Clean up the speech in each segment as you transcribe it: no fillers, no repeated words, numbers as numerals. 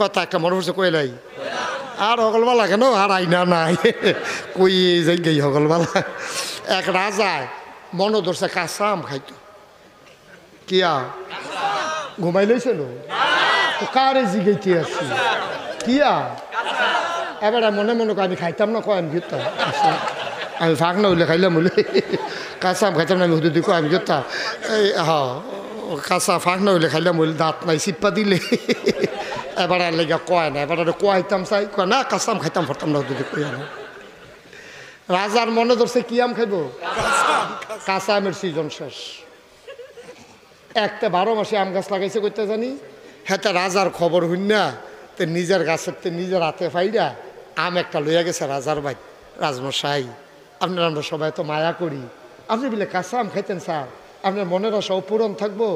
কথা একটা মনে পড়ছে কইলাই আর হগলবালা কেন আর আইনা নাই কই যাই গেই হগলবালা এক রাজায় মনে ধরছে কাঁচা আম খাইতো কিয়া ঘুমাই লইছিল কারে জিগাইতে আসছি কিয়া এবার মনে মনে আমি খাইতাম না কয় আমি জুতা আমি ফাঁক না হইলে খাইলাম বলে কাঁচা আম খাইতাম না আমি হুদু কয় আমি জুতা এই কাঁচা ফাঁক না হইলে খাইলাম বলে দাঁত নাই চিপ্পা দিলে এবার আর লেগে কয় না এবার কোয়াইতাম চাই কয় না কাঁচা আম খাইতাম পারতাম না হুদু কই না রাজার মনে ধরছে কি আম খাইব কাঁচা আমের সিজন শেষ একটা 12 মাসে আম গাছ লাগাইছে করতে জানি হ্যাঁ রাজার খবর হইন না তো নিজের গাছের তো নিজের হাতে ফাইরা আম একটা লইয়া গেছে রাজার ভাই রাজমশাই আপনার আমরা সবাই তো মায়া করি আপনি বলে কাঁচা আম খাইতেন স্যার আপনার মনের আশা পূরণ থাকবো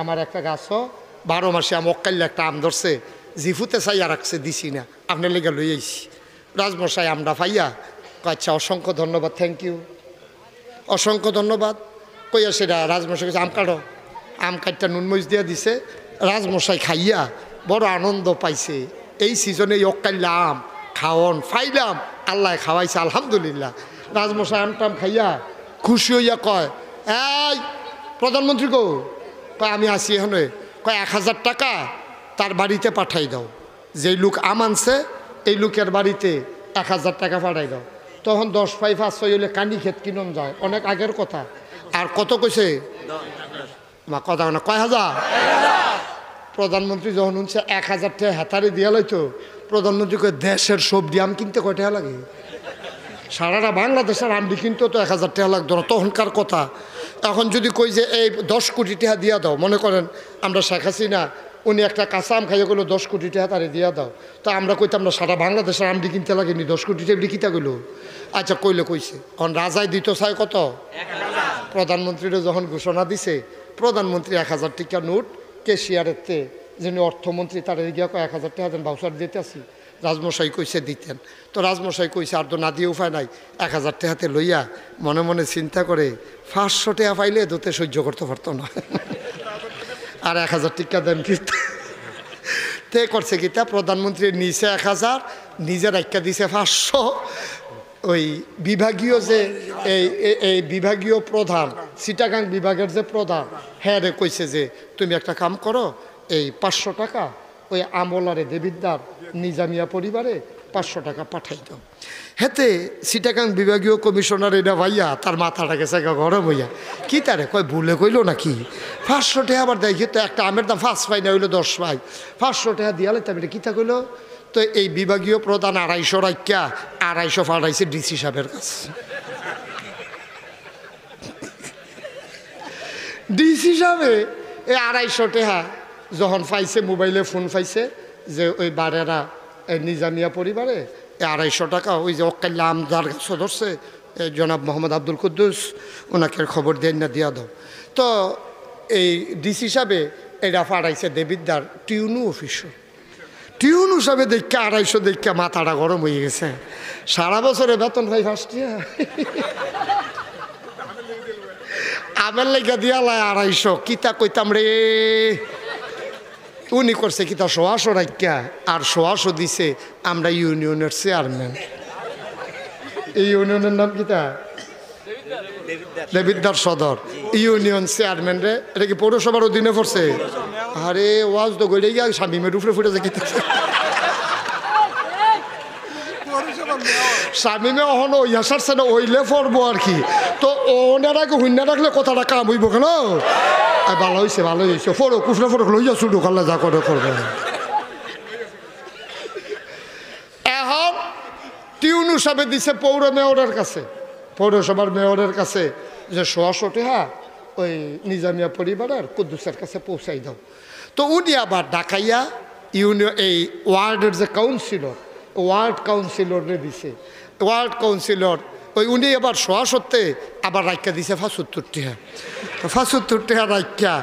আমার একটা গাছও 12 মাসে আম অকাইলে একটা আম ধরছে জিফুতে চাইয়া রাখছে দিছি না আপনার লেগে লই আইছি রাজমশাই আমরা পাইয়া আচ্ছা অসংখ্য ধন্যবাদ থ্যাংক ইউ অসংখ্য ধন্যবাদ কইয়া সেটা রাজমশাই কাছে আম কাটো আম কাটটা নুনমরিচ দিয়া দিছে রাজমশাই খাইয়া বড় আনন্দ পাইছে এই সিজনে অকাইলা আম খাওয়ন ফাইলাম আল্লাহ খাওয়াইছে আলহামদুলিল্লাহ রাজমশাই আমটাম খাইয়া খুশি হইয়া কয় এই প্রধানমন্ত্রী গো কয় আমি আসি এখানে কয় 1000 টাকা তার বাড়িতে পাঠাই দাও যেই লোক আম আনছে এই লোকের বাড়িতে 1000 টাকা পাঠাই দাও তখন 10 পাই 500 হইলে কানি ক্ষেত কিনন যায় অনেক আগের কথা আর কত কইছে মা কথা না কয় হাজার প্রধানমন্ত্রী যখন শুনছে 1000 টাকা হাতারে দিয়া লইতো প্রধানমন্ত্রীকে দেশের সবজি আম কিনতে কয় টাকা লাগে সারাটা বাংলাদেশের আমডি কিনতেও তো 1000 টাকা লাগতো না তখনকার কথা এখন যদি কই যে এই 10 কোটি টাকা দিয়া দাও মনে করেন আমরা শেখ হাসিনা উনি একটা কাঁচা আম খাইয়া গেলো 10 কোটি টাকা তারে দিয়া দাও তো আমরা কইতাম না সারা বাংলাদেশের আমডি কিনতে লাগেনি 10 কোটি টাকা কিতা গেলো আচ্ছা কইলে কইছে এখন রাজায় দিত চাই কত 1000 প্রধানমন্ত্রীরা যখন ঘোষণা দিছে প্রধানমন্ত্রী 1000 টাকা নোট কেশিয়ারেতে যিনি অর্থমন্ত্রী তারা গিয়া 1000 টাকা দেন ভাউচার দিতে আসি রাজমশাই কইছে দিতেন তো রাজমশাই কইছে আর তো না দিয়ে উপায় নাই 1000 টাকাতে লইয়া মনে মনে চিন্তা করে 500 টাকা পাইলে দোতে সহ্য করতে পারতো না আর 1000 টাকা দেন কি তে করছে কি তা প্রধানমন্ত্রী নিচে 1000 নিজের একটা দিছে 500 ওই বিভাগীয় যে এই বিভাগীয় প্রধান চিটাগাং বিভাগের যে প্রধান হ্যাঁ রে কইছে যে তুমি একটা কাম করো এই 500 টাকা ওই আমলারে দেবিদ্দার নিজামিয়া পরিবারে 500 টাকা পাঠাই দাও হেতে চিটাগাং বিভাগীয় কমিশনার এটা ভাইয়া তার মাথাটা গেছে গরম হইয়া কি তারে কয় ভুলে কইলো নাকি 500 টাকা আবার দেখি তো একটা আমের দাম 5 পাই না হইলো 10 পাই 500 টাকা দিয়ালে তবে এটা কিতা কইলো তো এই বিভাগীয় প্রধান 250 রাখা 250 পাঠাইছে ডিসি সাহেবের কাছে ডিসি সাহেবে এই 250 টাকা যখন পাইছে মোবাইলে ফোন পাইছে যে ওই বারেরা নিজামিয়া পরিবারে 250 টাকা ওই যে অকাল্লা আমদার গাছ ধরছে জনাব মোহাম্মদ আব্দুল কুদ্দুস ওনাকে খবর দেন না দিয়া দাও তো এই ডিসি সাহেবে এটা পাঠাইছে দেবিদ্দার টিউনু অফিসার টিউনু সাহেবে দেখে 250 দেখে মাথাটা গরম হয়ে গেছে সারা বছরে বেতন ভাই ফার্স্টিয়া আমের লেগে দিয়ালাই 250 কিতা কইতাম রে উনি করছে কিতা 100 রাখা আর 100 দিছে আমরা ইউনিয়নের চেয়ারম্যান এই ইউনিয়নের নাম কিতা দেবিদ্দার সদর ইউনিয়ন চেয়ারম্যান রে এটা কি পৌরসভার অধীনে পড়ছে আরে ওয়াজ তো গড়ে গিয়া স্বামীমের উপরে ফুটে যায় কিতা স্বামীমে অহনো ইয়াসার সেটা ওইলে পড়বো আর কি তো ওনারাকে হুন্না রাখলে কথাটা কাম হইব কেন ভালো হয়েছে ফোরো কুফরে ফোরো লইয়া শুরু করলে যা করে করবে এখন টিউনু সাহেব দিছে পৌর মেয়রের কাছে পৌরসভার মেয়রের কাছে যে 100 টাকা ওই নিজামিয়া পরিবারের কুদ্দুসের কাছে পৌঁছাই দাও তো উনি আবার ঢাকাইয়া ইউনিয়ন এই ওয়ার্ডের যে কাউন্সিলর ওয়ার্ড কাউন্সিলরে দিছে ওয়ার্ড কাউন্সিলর ওই উনি আবার 100 আবার রাখা দিছে 75 টাকা 75 টাকা রাখা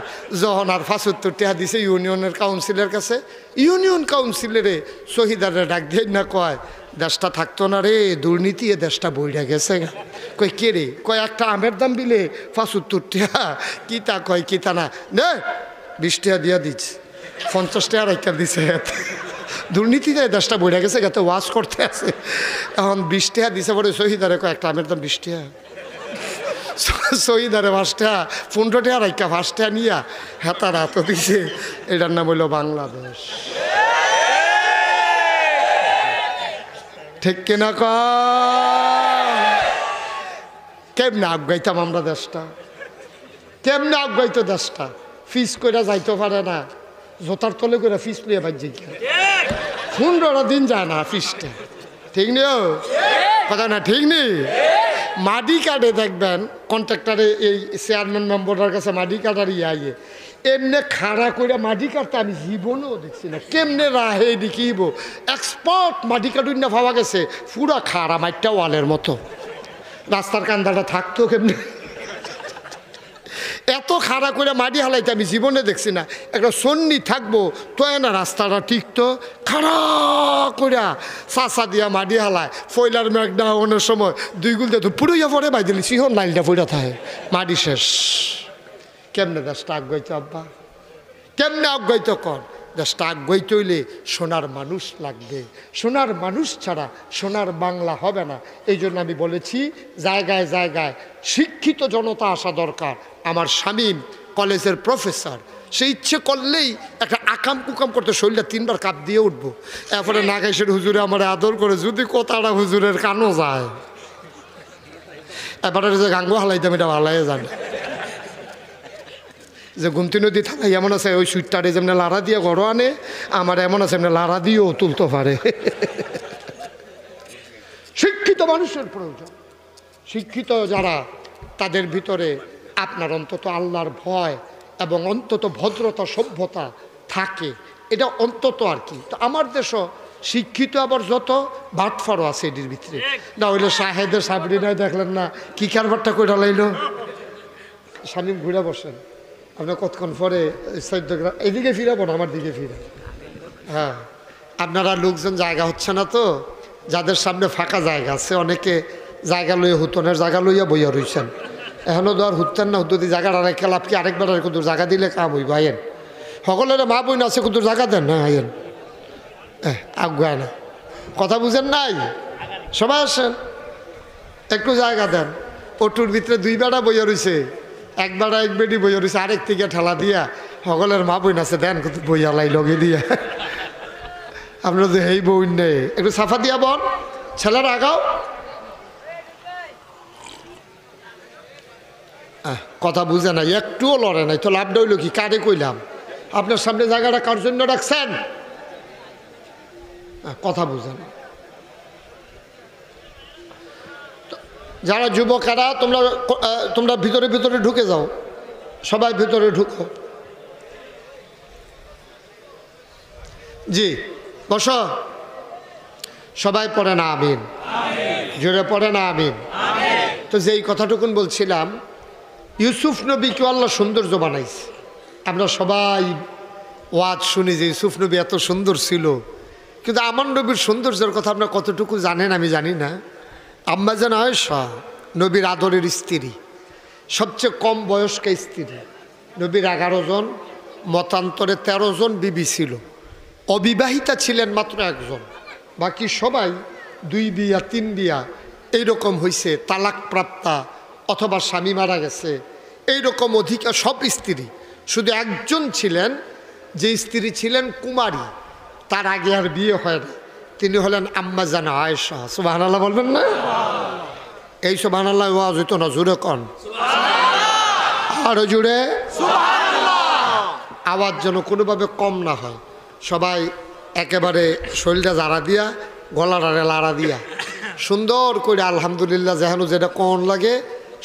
যখন আর 75 টাকা দিছে ইউনিয়নের কাউন্সিলের কাছে ইউনিয়ন কাউন্সিলরে শহীদারে ডাক দিয়ে না কয় দেশটা থাকতো না রে দুর্নীতি এ দেশটা বইরা গেছে কই কে রে কয় একটা আমের দাম বিলে 75 টাকা কিতা কয় কিতা না নে 20 টাকা দিয়া দিচ্ছে 50 টাকা রাখা দিছে দুর্নীতিতে দেশটা বইরা গেছে, গেতে ওয়াশ করতে আছে। এখন 20 টাকা দিছে পরে শহীদারে কয়েকটা আমের দাম 20 টাকা, শহীদারে 5 টাকা 15 টাকা রাইকা 5 টাকা নিয়া হেতার হাত দিছে। এটার নাম হইল বাংলাদেশ। ঠিক কিনা ক? কেমনে আগাইতাম আমরা দেশটা? কেমনে আগাইতো দেশটা? ফিস করে যাইতে পারে না, জোতার তলে করে ফিস লিয়ে বাজি 15 দিন যায় না ফিসটা। ঠিক নেই কথা না? ঠিক নেই। মাটি কাটে দেখবেন কন্ট্রাক্টারে, এই চেয়ারম্যান মেম্বারের কাছে মাটি কাটার ইয়ে এমনি খাড়া করে মাটি কাটতে আমি জীবনেও দেখছি না। কেমনে রাহে দেখিব, এক্সপার্ট মাটি কাটুন না পাওয়া গেছে, পুরা খাড়া মাটিটা ওয়ালের মতো। রাস্তার কান্দাটা থাকতো কেমনে, এত খাড়া করে মাটি হালাইতে আমি জীবনে দেখছি না। একটা সন্নি থাকবো তো না রাস্তাটা টিকতো, খাড়া করে চাষা দিয়া মাটি হালায়। ফয়লার মেঘ না হওয়ার সময় 2 গুল দিয়ে তো পুরোইয়া পরে বাই দিলি সিহন লাইনটা পড়া থাকে, মাটি শেষ। কেমনে দেশটা আগাইতো আব্বা? কেমনে আগাইতো কর? দেশটা আগাইতে হইলে সোনার মানুষ লাগবে। সোনার মানুষ ছাড়া সোনার বাংলা হবে না। এই জন্য আমি বলেছি জায়গায় জায়গায় শিক্ষিত জনতা আসা দরকার। আমার শামীম কলেজের প্রফেসর, সে ইচ্ছে করলেই একটা আকাম কুকাম করতে শরীরটা 3 বার কাপ দিয়ে উঠবো। এরপরে নাগেশের হুজুরে আমার আদর করে যদি কোথাটা হুজুরের কানও যায়, এবারে যে গাঙ্গো হালাইতাম এটা ভালাই জানে যে গুমতি নদী থাকাই এমন আছে ওই সুইটটারে যেমন লাড়া দিয়ে ঘরও আনে, আমার এমন আছে এমনি লাড়া দিয়েও তুলতে পারে। শিক্ষিত মানুষের প্রয়োজন। শিক্ষিত যারা, তাদের ভিতরে আপনার অন্তত আল্লাহর ভয় এবং অন্তত ভদ্রতা সভ্যতা থাকে, এটা অন্তত আর কি। তো আমার দেশও শিক্ষিত আবার যত বাটফারও আছে এটির ভিতরে। না হইলে শাহেদের সাবরি নাই দেখলেন না কি কারবারটা করে লাইল। শামীম ঘুরে বসেন, আপনার কতক্ষণ পরে 14 গ্রাম এদিকে ফিরাবো না, আমার দিকে ফিরে। হ্যাঁ, আপনারা লোকজন জায়গা হচ্ছে না তো, যাদের সামনে ফাঁকা জায়গা আছে অনেকে জায়গা লইয়া হুতনের জায়গা লইয়া বইয়া রইছেন। এখনও তো আর হুতেন না, হুদি জায়গাটা রেখে লাভ কি? আরেকবার আর কিন্তু জায়গা দিলে কাম হইব। আইন সকলের মা বই না আছে কিন্তু জায়গা দেন না, আইন আগুয়ায় না, কথা বুঝেন নাই? সবাই আসেন, একটু জায়গা দেন। অটুর ভিতরে 2 বেড়া বইয়া রইছে, 1 বেড়া 1 বেডি বইয়া রইছে, আরেক থেকে ঠেলা দিয়া সকলের মা বই আছে দেন কিন্তু বইয়া লাই লগে দিয়া। আপনারা যে এই বই নেই, একটু সাফা দিয়া বন, ছেলেরা আগাও। কথা বুঝে নাই, একটুও লড়ে নাই তো লাভটা হইল কি? কারে কইলাম আপনার সামনে জায়গাটা কার জন্য রাখছেন? কথা বুঝে না। যারা যুবকেরা তোমরা ভিতরে ভিতরে ঢুকে যাও, সবাই ভিতরে ঢুকো। জি বসো, সবাই পড়ে না আমিন, জোরে পড়ে না আমিন। তো যেই কথাটুকুন বলছিলাম, ইউসুফ নবীকে আল্লাহ সৌন্দর্য বানাইছে। আমরা সবাই ওয়াজ শুনি যে ইউসুফ নবী এত সুন্দর ছিল, কিন্তু আমার নবীর সৌন্দর্যের কথা আপনারা কতটুকু জানেন আমি জানি না। আম্মা জান আয়েশা নবীর আদরের স্ত্রী, সবচেয়ে কম বয়স্কা স্ত্রী। নবীর 11 জন, মতান্তরে 13 জন বিবি ছিল। অবিবাহিতা ছিলেন মাত্র 1 জন, বাকি সবাই 2 বিয়া 3 বিয়া এইরকম হয়েছে, তালাক প্রাপ্তা অথবা স্বামী মারা গেছে, এইরকম অধিকার সব স্ত্রী। শুধু 1 জন ছিলেন, যে স্ত্রী ছিলেন কুমারী, তার আগে আর বিয়ে হয় না। তিনি হলেন আম্মা জান আয়েশা। সুবহানাল্লাহ বলবেন না? এই সুবহানাল্লাহ ওয়াজ হইতো না, জোরে কন আরো জোরে আওয়াজ যেন কোনোভাবে কম না হয়। সবাই একেবারে শরীরটা জারা দিয়া, গলাটারে লাড়া দিয়া সুন্দর করে আলহামদুলিল্লাহ যেন যেটা কন লাগে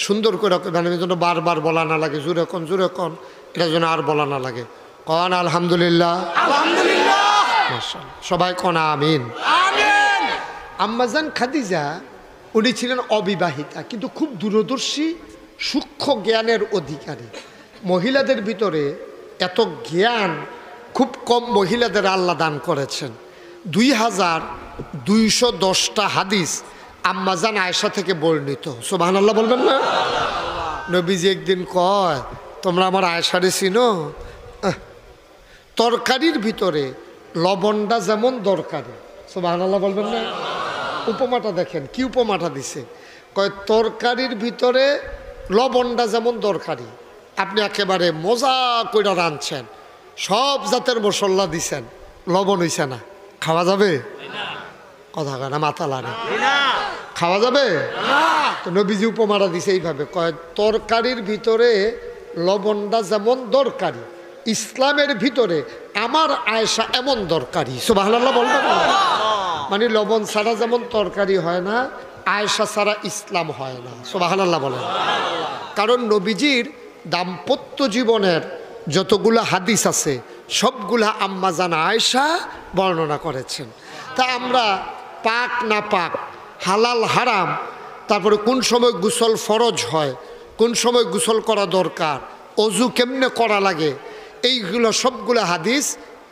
সুন্দর করে, মানে যেন বারবার বলা না লাগে, জোরে কন, এটা যেন আর বলা না লাগে। কন আলহামদুলিল্লাহ, সবাই কন আমিন। আম্মাজান খাদিজা উনি ছিলেন অবিবাহিতা, কিন্তু খুব দূরদর্শী, সূক্ষ্ম জ্ঞানের অধিকারী। মহিলাদের ভিতরে এত জ্ঞান খুব কম মহিলাদের আল্লাহ দান করেছেন। 2210টা হাদিস আম্মাজান আয়েশা থেকে বর্ণিত। সুবহানাল্লাহ বলবেন না? নবীজি একদিন কয়, তোমরা আমার আয়েশারে চিনো? তরকারির ভিতরে লবণটা যেমন দরকারি, সুবহানাল্লাহ বলবেন না? উপমাটা দেখেন, কি উপমাটা দিছে, কয় তরকারির ভিতরে লবণটা যেমন দরকারি, আপনি একেবারে মজা করে রাঁধছেন, সব জাতের মশলা দিছেন, লবণ হইছে না, খাওয়া যাবে? কথা কয় না, মাথা লাগে, খাওয়া যাবে? তো নবীজি উপমাটা দিছে এইভাবে, কয় তরকারির ভিতরে লবণটা যেমন দরকারি, ইসলামের ভিতরে আমার আয়েশা এমন দরকারি। সুবহানাল্লাহ বলবেন না? মানে লবণ ছাড়া যেমন তরকারি হয় না, আয়েশা ছাড়া ইসলাম হয় না। সুবহানাল্লাহ বলেন। কারণ নবীজির দাম্পত্য জীবনের যতগুলো হাদিস আছে সবগুলা আম্মাজান আয়েশা বর্ণনা করেছেন। তা আমরা পাক না পাক, হালাল হারাম, তারপরে কোন সময় গোসল ফরজ হয়, কোন সময় গোসল করা দরকার, অজু কেমনে করা লাগে, এইগুলো সবগুলো হাদিস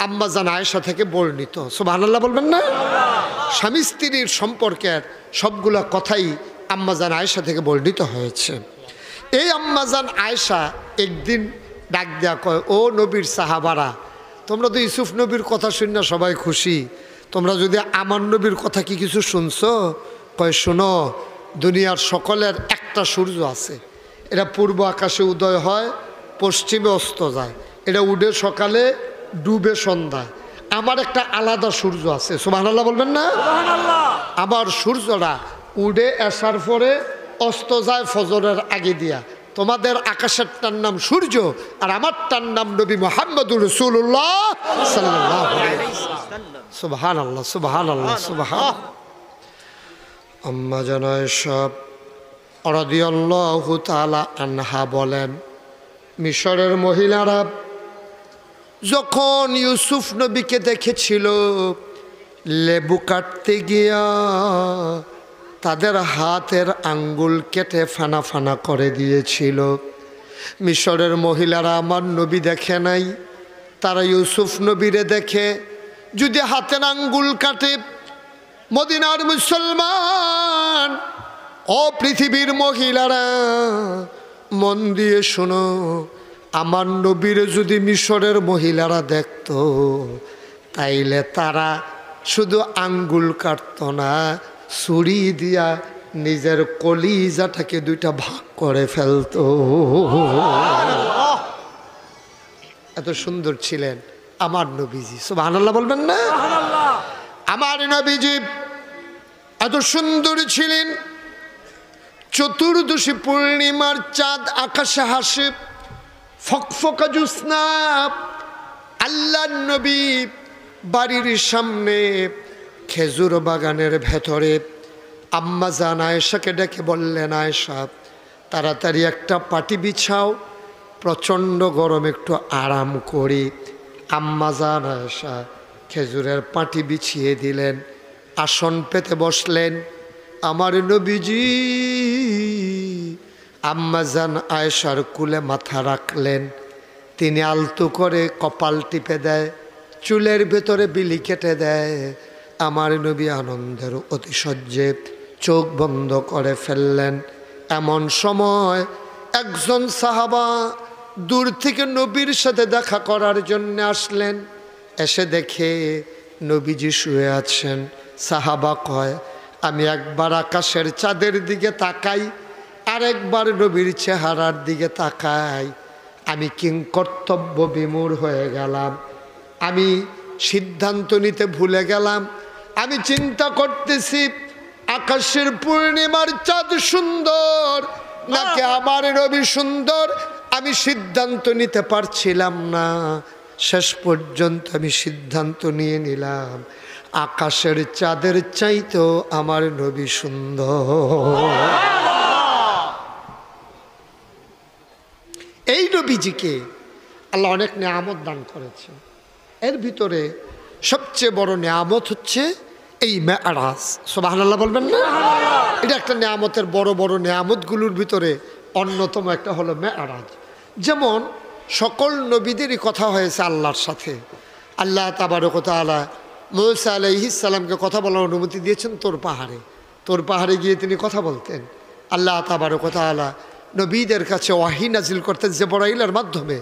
আম্মাজান আয়েশা থেকে বর্ণিত। সুবহানাল্লাহ বলবেন না? স্বামী স্ত্রীর সম্পর্কের সবগুলো কথাই আম্মাজান আয়েশা থেকে বর্ণিত হয়েছে। এই আম্মাজান আয়েশা একদিন ডাক দেয়া কয়, ও নবীর সাহাবারা, তোমরা তো ইউসুফ নবীর কথা শুনে সবাই খুশি, তোমরা যদি আমার নবীর কথা কি কিছু শুনছো? কয়, শোনো, দুনিয়ার সকলের একটা সূর্য আছে, এটা পূর্ব আকাশে উদয় হয়, পশ্চিমে অস্ত যায়, এটা উঠে সকালে, ডুবে সন্ধ্যায়। আমার একটা আলাদা সূর্য আছে। সুবহানাল্লাহ বলবেন না? আমার সূর্যটা উঠে আসার পরে অস্ত যায় ফজরের আগে দিয়া। তোমাদের আকাশেরটার নাম সূর্য, আর আমারটার নাম নবী মুহাম্মদুর রাসূলুল্লাহ সাল্লাল্লাহু আলাইহি ওয়াসাল্লাম। সুবহানাল্লাহ, সুবহানাল্লাহ, সুবহান। আম্মা জান আয়েশা রাদিয়াল্লাহু তাআলা আনহা বলেন, মিশরের মহিলারা যখন ইউসুফ নবীকে দেখেছিল, লেবু কাটতে গিয়া তাদের হাতের আঙ্গুল কেটে ফানা ফানা করে দিয়েছিল। মিশরের মহিলারা আমার নবী দেখে নাই, তারা ইউসুফ নবীরে দেখে যদি হাতের আঙ্গুল কাটে, মদিনার মুসলমান ও পৃথিবীর মহিলারা মন দিয়ে শোনো, আমার নবীরে যদি মিশরের মহিলারা দেখত, তাইলে তারা শুধু আঙ্গুল কাটত না, ছুরি দিয়া নিজের কলিজাটাকে দুইটা ভাগ করে ফেলত। এত সুন্দর ছিলেন আমার নবীজি। সুবহানাল্লাহ বলবেন না? আমার নবীজি এত সুন্দর ছিলেন, চতুর্দশী পূর্ণিমার চাঁদ আকাশে হাসে, ফকফকা জ্যোৎস্না, আল্লাহর নবী বাড়ির সামনে খেজুর বাগানের ভেতরে আম্মা জান আয়েশাকে ডেকে বললেন, আয়েশা তাড়াতাড়ি একটা পাটি বিছাও, প্রচণ্ড গরম, একটু আরাম করি। আম্মা জান আয়েশা খেজুরের পাটি বিছিয়ে দিলেন, আসন পেতে বসলেন। আমার নবীজি আম্মা জান আয়েশার কুলে মাথা রাখলেন, তিনি আলতো করে কপাল টিপে দেয়, চুলের ভেতরে বিলি কেটে দেয়। আমার নবী আনন্দের অতিশয্যে চোখ বন্ধ করে ফেললেন। এমন সময় একজন সাহাবা দূর থেকে নবীর সাথে দেখা করার জন্য আসলেন। এসে দেখে নবীজি শুয়ে আছেন। সাহাবা কয়, আমি একবার আকাশের চাঁদের দিকে তাকাই, আরেকবার নবীর চেহারার দিকে তাকাই, আমি কিংকর্তব্য বিমূঢ় হয়ে গেলাম। আমি সিদ্ধান্ত নিতে ভুলে গেলাম। আমি চিন্তা করতেছি আকাশের পূর্ণিমার চাঁদ সুন্দর নাকি আমার নবী সুন্দর, আমি সিদ্ধান্ত নিতে পারছিলাম না। শেষ পর্যন্ত আমি সিদ্ধান্ত নিয়ে নিলাম আকাশের চাঁদের চাইতেও আমার নবী সুন্দর। এই নবীজিকে আল্লাহ অনেক নেয়ামত দান করেছে, এর ভিতরে সবচেয়ে বড় নেয়ামত হচ্ছে এই মেরাজ। সুবহানাল্লাহ বলবেন না? এটা একটা নেয়ামতের বড় বড় নেয়ামতগুলোর ভিতরে অন্যতম একটা হলো মেরাজ। যেমন সকল নবীদেরই কথা হয়েছে আল্লাহর সাথে। আল্লাহ তাবারক ওয়া তাআলা মুসা আলাইহিস সালামকে কথা বলার অনুমতি দিয়েছেন তোর পাহাড়ে। তোর পাহাড়ে গিয়ে তিনি কথা বলতেন। আল্লাহ তাবারক ওয়া তাআলা নবীদের কাছে ওয়াহি নাজিল করতেন জিবরাইলের মাধ্যমে।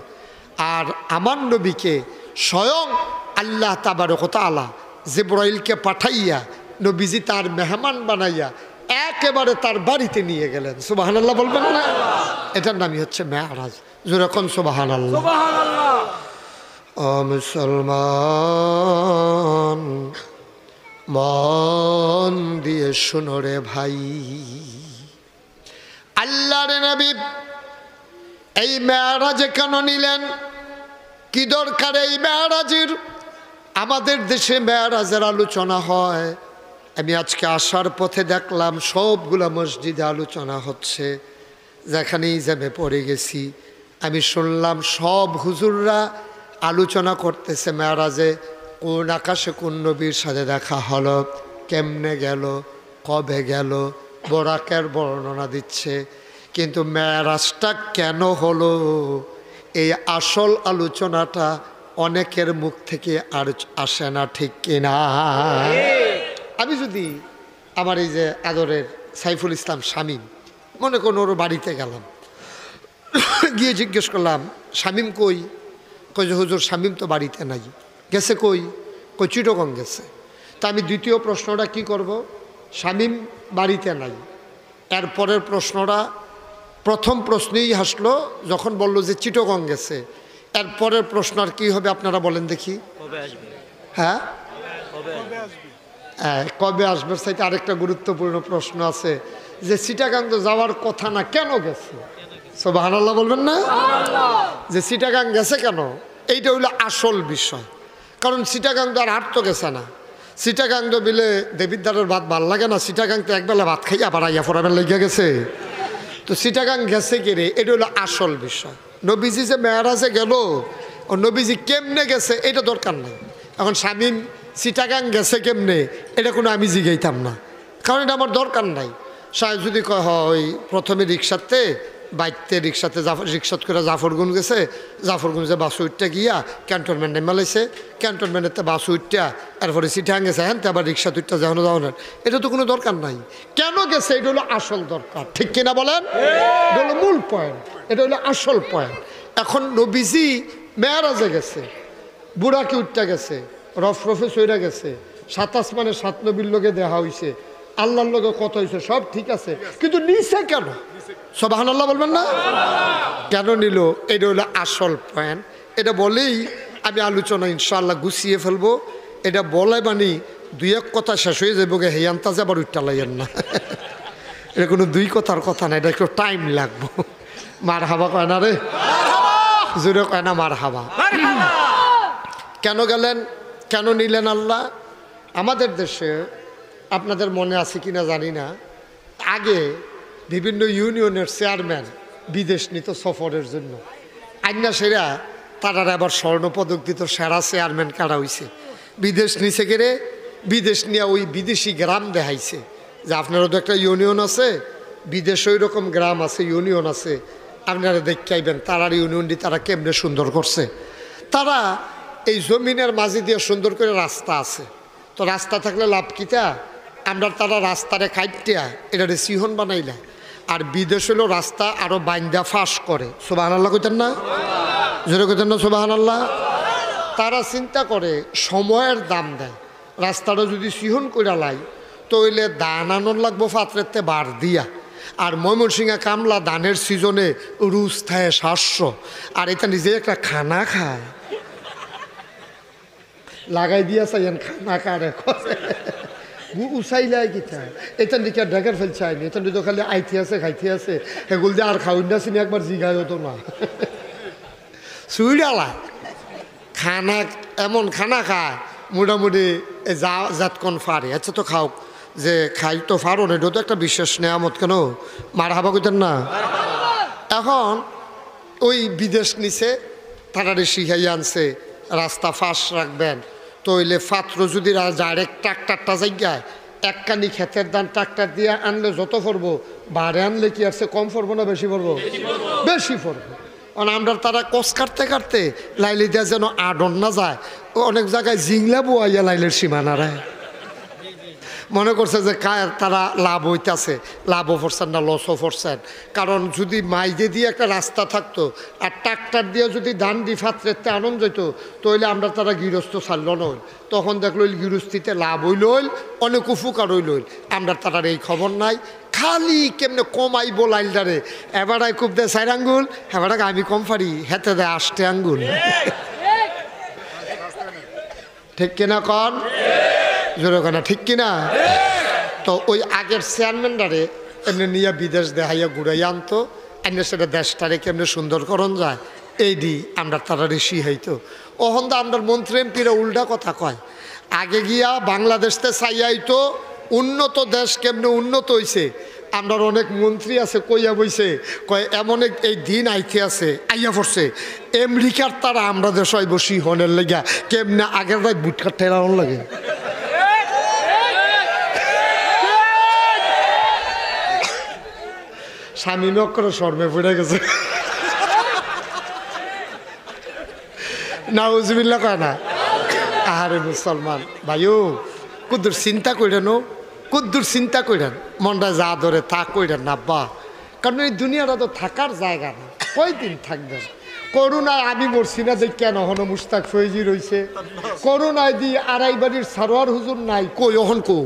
আর আমার নবীকে স্বয়ং আল্লাহ তাবারক ওয়া তাআলা জিবরাইলকে পাঠাইয়া নবীজি তার মেহমান বানাইয়া একেবারে তার বাড়িতে নিয়ে গেলেন। সুবহানাল্লাহ বলবেন না? এটার নামই হচ্ছে মেরাজ। যেরকম সুবহানাল্লাহ। ও মুসলমান, মন দিয়ে শুনো রে ভাই, আল্লাহর নবী এই মেরাজে কেন নিলেন? কি দরকার এই মেরাজের? আমাদের দেশে মেরাজের আলোচনা হয়। আমি আজকে আসার পথে দেখলাম সবগুলা মসজিদে আলোচনা হচ্ছে। যেখানেই যাবে পড়ে গেছি, আমি শুনলাম সব হুজুররা আলোচনা করতেছে মেরাজে কোন আকাশে কোন নবীর সাথে দেখা হলো, কেমনে গেল, কবে গেল, বোরাকের বর্ণনা দিচ্ছে। কিন্তু মেরাজটা কেন হলো, এই আসল আলোচনাটা অনেকের মুখ থেকে আর আসে না, ঠিক কিনা? আমি যদি আমার এই যে আদরের সাইফুল ইসলাম শামীম, মনে করুন ওর বাড়িতে গেলাম, গিয়ে জিজ্ঞেস করলাম শামীম কই? কই যে হুজুর শামীম তো বাড়িতে নাই। গেছে কই? কই চিটগং গেছে। তা আমি দ্বিতীয় প্রশ্নটা কি করব? শামীম বাড়িতে নাই। এরপরের প্রশ্নটা, প্রথম প্রশ্নেই হাসলো যখন বলল যে চিটগং গেছে। এরপরের প্রশ্ন আর কী হবে আপনারা বলেন দেখি? হ্যাঁ, কবে আসবে? সাইতে আরেকটা গুরুত্বপূর্ণ প্রশ্ন আছে যে চিটাগাং তো যাওয়ার কথা না, কেন গেছে? সুবহানাল্লাহ বলবেন না? যে চিটাগাং গেছে কেন, এইটা হইলো আসল বিষয়। কারণ চিটাগাং তো আর তো গেছে না। চিটাগাং তো বিলে দেবিদ্বারের ভাত ভাল লাগে না। চিটাগাং তো একবেলা ভাত খাইয়া আবার আইয়া ফোরাবেন লেগে গেছে। তো চিটাগাং গেছে কি রে, এটা হলো আসল বিষয়। নবীজি যে মেরাজে গেল, ও নবীজি কেমনে গেছে এটা দরকার নাই। এখন শামীম চিটাগাং গেছে কেমনে, এটা কোনো আমি জিগাইতাম না, কারণ এটা আমার দরকার নাই। সাহেব যদি কয় হয় প্রথমে রিক্সাতে বাইকতে রিক্সাত করে জাফরগঞ্জ গেছে, জাফরগঞ্জে বাস উঠতে গিয়া ক্যান্টনমেন্ট নেমালাইছে, ক্যান্টনমেন্টেতে বাস উঠটা এরপরে চিটাগাং গেছে, হ্যাঁ আবার রিক্সা তুইটা যাওয়ানো যাওয়ানোর, এটা তো কোনো দরকার নাই। কেন গেছে এটা হলো আসল দরকার, ঠিক কিনা বলেন? এটা হলো মূল পয়েন্ট, এটা হলো আসল পয়েন্ট। এখন নবীজি মেরাজে গেছে, বুড়াকে উঠতে গেছে, রফরফে সইরা গেছে, 7 আসমানে 7 নবীর লোকে দেখা হয়েছে, আল্লাহর লোকে কত হয়েছে, সব ঠিক আছে, কিন্তু নিছে কেন? সুবহানাল্লাহ বলবেন না? কেন নিল, এটা হলো আসল পয়েন্ট। এটা বলেই আমি আলোচনা ইনশাআল্লাহ গুছিয়ে ফেলবো। এটা বলে মানে 2-1 কথা শেষ হয়ে যাবো, হেয়ান্তাজে আবার উঠতে লাইয়েন না। এটা কোনো 2 কথার কথা না, এটা একটু টাইম লাগবো। মার হাবা কয় না রে, জোরে কয় না মার হাবা। কেন গেলেন, কেন নিলেন আল্লাহ? আমাদের দেশে আপনাদের মনে আছে কিনা জানি না, আগে বিভিন্ন ইউনিয়নের চেয়ারম্যান বিদেশ নিত সফরের জন্য। আইনা সেরা তারা আবার স্বর্ণপদক দিত, সেরা চেয়ারম্যান কারা হয়েছে। বিদেশ নিচে গেলে বিদেশ নিয়ে ওই বিদেশি গ্রাম দেখাইছে যে আপনারও তো একটা ইউনিয়ন আছে, বিদেশে ওই রকম গ্রাম আছে, ইউনিয়ন আছে, আপনারা দেখতে আইবেন তারার ইউনিয়নটি তারা কেমনে সুন্দর করছে। তারা এই জমিনের মাঝে দিয়ে সুন্দর করে রাস্তা আছে, তো রাস্তা থাকলে লাভ কিতা, আমরা তারা রাস্তারে খাইটিয়া এটারে সিহন বানাইলা। আর বিদেশ হলো রাস্তা আরো বাইন্দা ফাঁস করে। সুবহানাল্লাহ কইতেন না? জোরে কইতেন না সুবহানাল্লাহ? তারা চিন্তা করে সময়ের দাম দেয়, রাস্তাটা যদি সিহন করে লাই তো হইলে দান আনন লাগবো পাত্রেতে বার দিয়া। আর ময়মনসিংহে কামলা দানের সিজনে রুজ থায় 700, আর এটা নিজে একটা খানা খায়, লাগাই দিয়া চাইন খানা কারে উচাইলাই কিতা, এটা দিকে ঢাকার ফেলছে আইনি, এটা তো খালি আইতে আছে খাইতে আছে, এগুলো দিয়ে আর খাউন না চিনি একবার জিগাই হতো না। সুইডালা খানা এমন খানা খায় মোটামুটি জাতকন ফারে। আচ্ছা তো খাও, যে খাই তো ফারো না, এটা তো একটা বিশেষ নেয়ামত, কেন মার হাবা কইতেন না? এখন ওই বিদেশ নিছে, তারারে শিখাই আনছে রাস্তা ফাঁস রাখবেন, তো হইলে পাত্র যদি ডাইরেক্ট ট্রাক্টারটা জায়গায় একখানি ক্ষেতের দান ট্রাক্টার দিয়ে আনলে যত পড়বো, বাড়ে আনলে কি আছে কম পড়বো না বেশি পড়বো? বেশি পড়বো। কারণ আমরা তারা কষ কাটতে কাটতে লাইলে দেওয়া যেন আডন না যায়, অনেক জায়গায় জিংলা বোয়াইয়া লাইলের সীমানারায় মনে করছে যে তারা লাভ হইতেছে, লাভও করছেন না লসও করছেন। কারণ যদি মাইজে দিয়ে একটা রাস্তা থাকতো আর ট্রাক্টর দিয়ে যদি ধান দি ফাতরেতে আনন্দ যেত, তাহলে আমরা তারা গৃহস্থ ছাড়ল নই। তখন দেখলো গৃহস্থিতে লাভ হইল, অনেক উপকার হইল। আমরা তারার এই খবর নাই, খালি কেমনে কমাইব লাইলদারে। এবারাই খুব দেয় 4 আঙ্গুল, এবারাকে আমি কম পারি, হেতে দেয় 8 আঙ্গুল। ঠিক কিনা কন জোরে কেনা, ঠিক কিনা? তো ওই আগের চেয়ারম্যানটারে এমনি নিয়ে বিদেশ দেখাইয়া ঘুরাইয়া আনতো, এমনি সেটা দেশটারে কেমনি সুন্দরকরণ যায় এই দি আমরা তারা ঋষি হইতো। ওখান তো আমরা মন্ত্রী এমপিরা উল্টা কথা কয়। আগে গিয়া বাংলাদেশতে চাইয়াইতো উন্নত দেশ কেমনে উন্নত হইছে। আমরা অনেক মন্ত্রী আছে কইয়া বইছে, কয় এমন এই দিন আইতে আছে আইয়া পড়ছে আমেরিকার তারা আমরা দেশ বসি হনের লেগা কেমনে আগের রাত বুটকার ঠেলানোর লাগে। স্বামী নক্করে শর্মে পড়ে গেছে। নাউজুবিল্লাহ কয় না। আহারে মুসলমান ভাইও, কুদ্দুর চিন্তা কইরেন, কুদ্দুর চিন্তা কইরেন, মনটা যা ধরে তা কইরেন না বা। কারণ এই দুনিয়াটা তো থাকার জায়গা না, কয়দিন থাকবেন? করোনায় আমি মরছি না যে কেন হন মুস্তাক ফৈজি রয়েছে, করোনায় দিয়ে আড়াই বাড়ির সারোয়ার হুজুর নাই, কই ওহন কো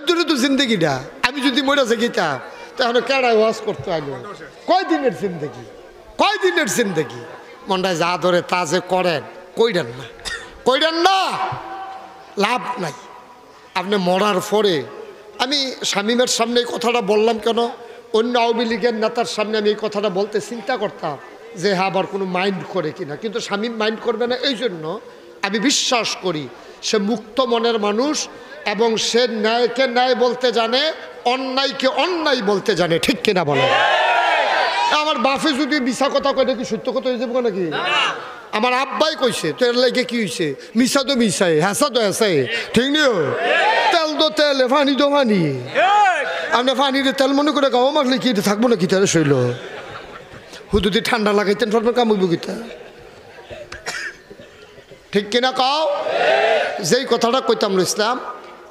দূরে তো জিন্দগিটা। আমি যদি মরে গেতাম তাহলে কেডাই ওয়াজ করতে আইলো? কয়দিনের জিন্দগি, কয়দিনের জিন্দগি? মনটায় যা ধরে তা যে করেন, কইরেন না, কইরেন না, লাভ নাই। আপনি মরার পরে, আমি শামীমের সামনে এই কথাটা বললাম কেন, অন্য আওয়ামী লীগের নেতার সামনে আমি এই কথাটা বলতে চিন্তা করতাম যে হ্যাঁ আবার কোনো মাইন্ড করে কিনা, কিন্তু শামীম মাইন্ড করবে না। এই জন্য আমি বিশ্বাস করি সে মুক্ত মনের মানুষ এবং সে ন্যায়কে ন্যায় বলতে জানে, অন্যায়কে অন্যায় বলতে জানে, ঠিক কিনা বলে? আমার বাপে যদি মিশা কথা কয় নাকি সত্য কথা হয়ে যাবো নাকি? আমার আব্বাই কইছে তো এর লাগে কি হয়েছে, মিশা তো মিশাই, হেসা তো হেসাই, ঠিক নিও। তেল তো তেল, পানি তো পানি। আপনি পানিতে তেল মনে করে গাও মাখলে কি থাকবো নাকি? তাহলে শৈল হুদুদি ঠান্ডা লাগাইতেন সরকার কামড় গীতা, ঠিক কিনা কাও? যেই কথাটা কইতাম ইসলাম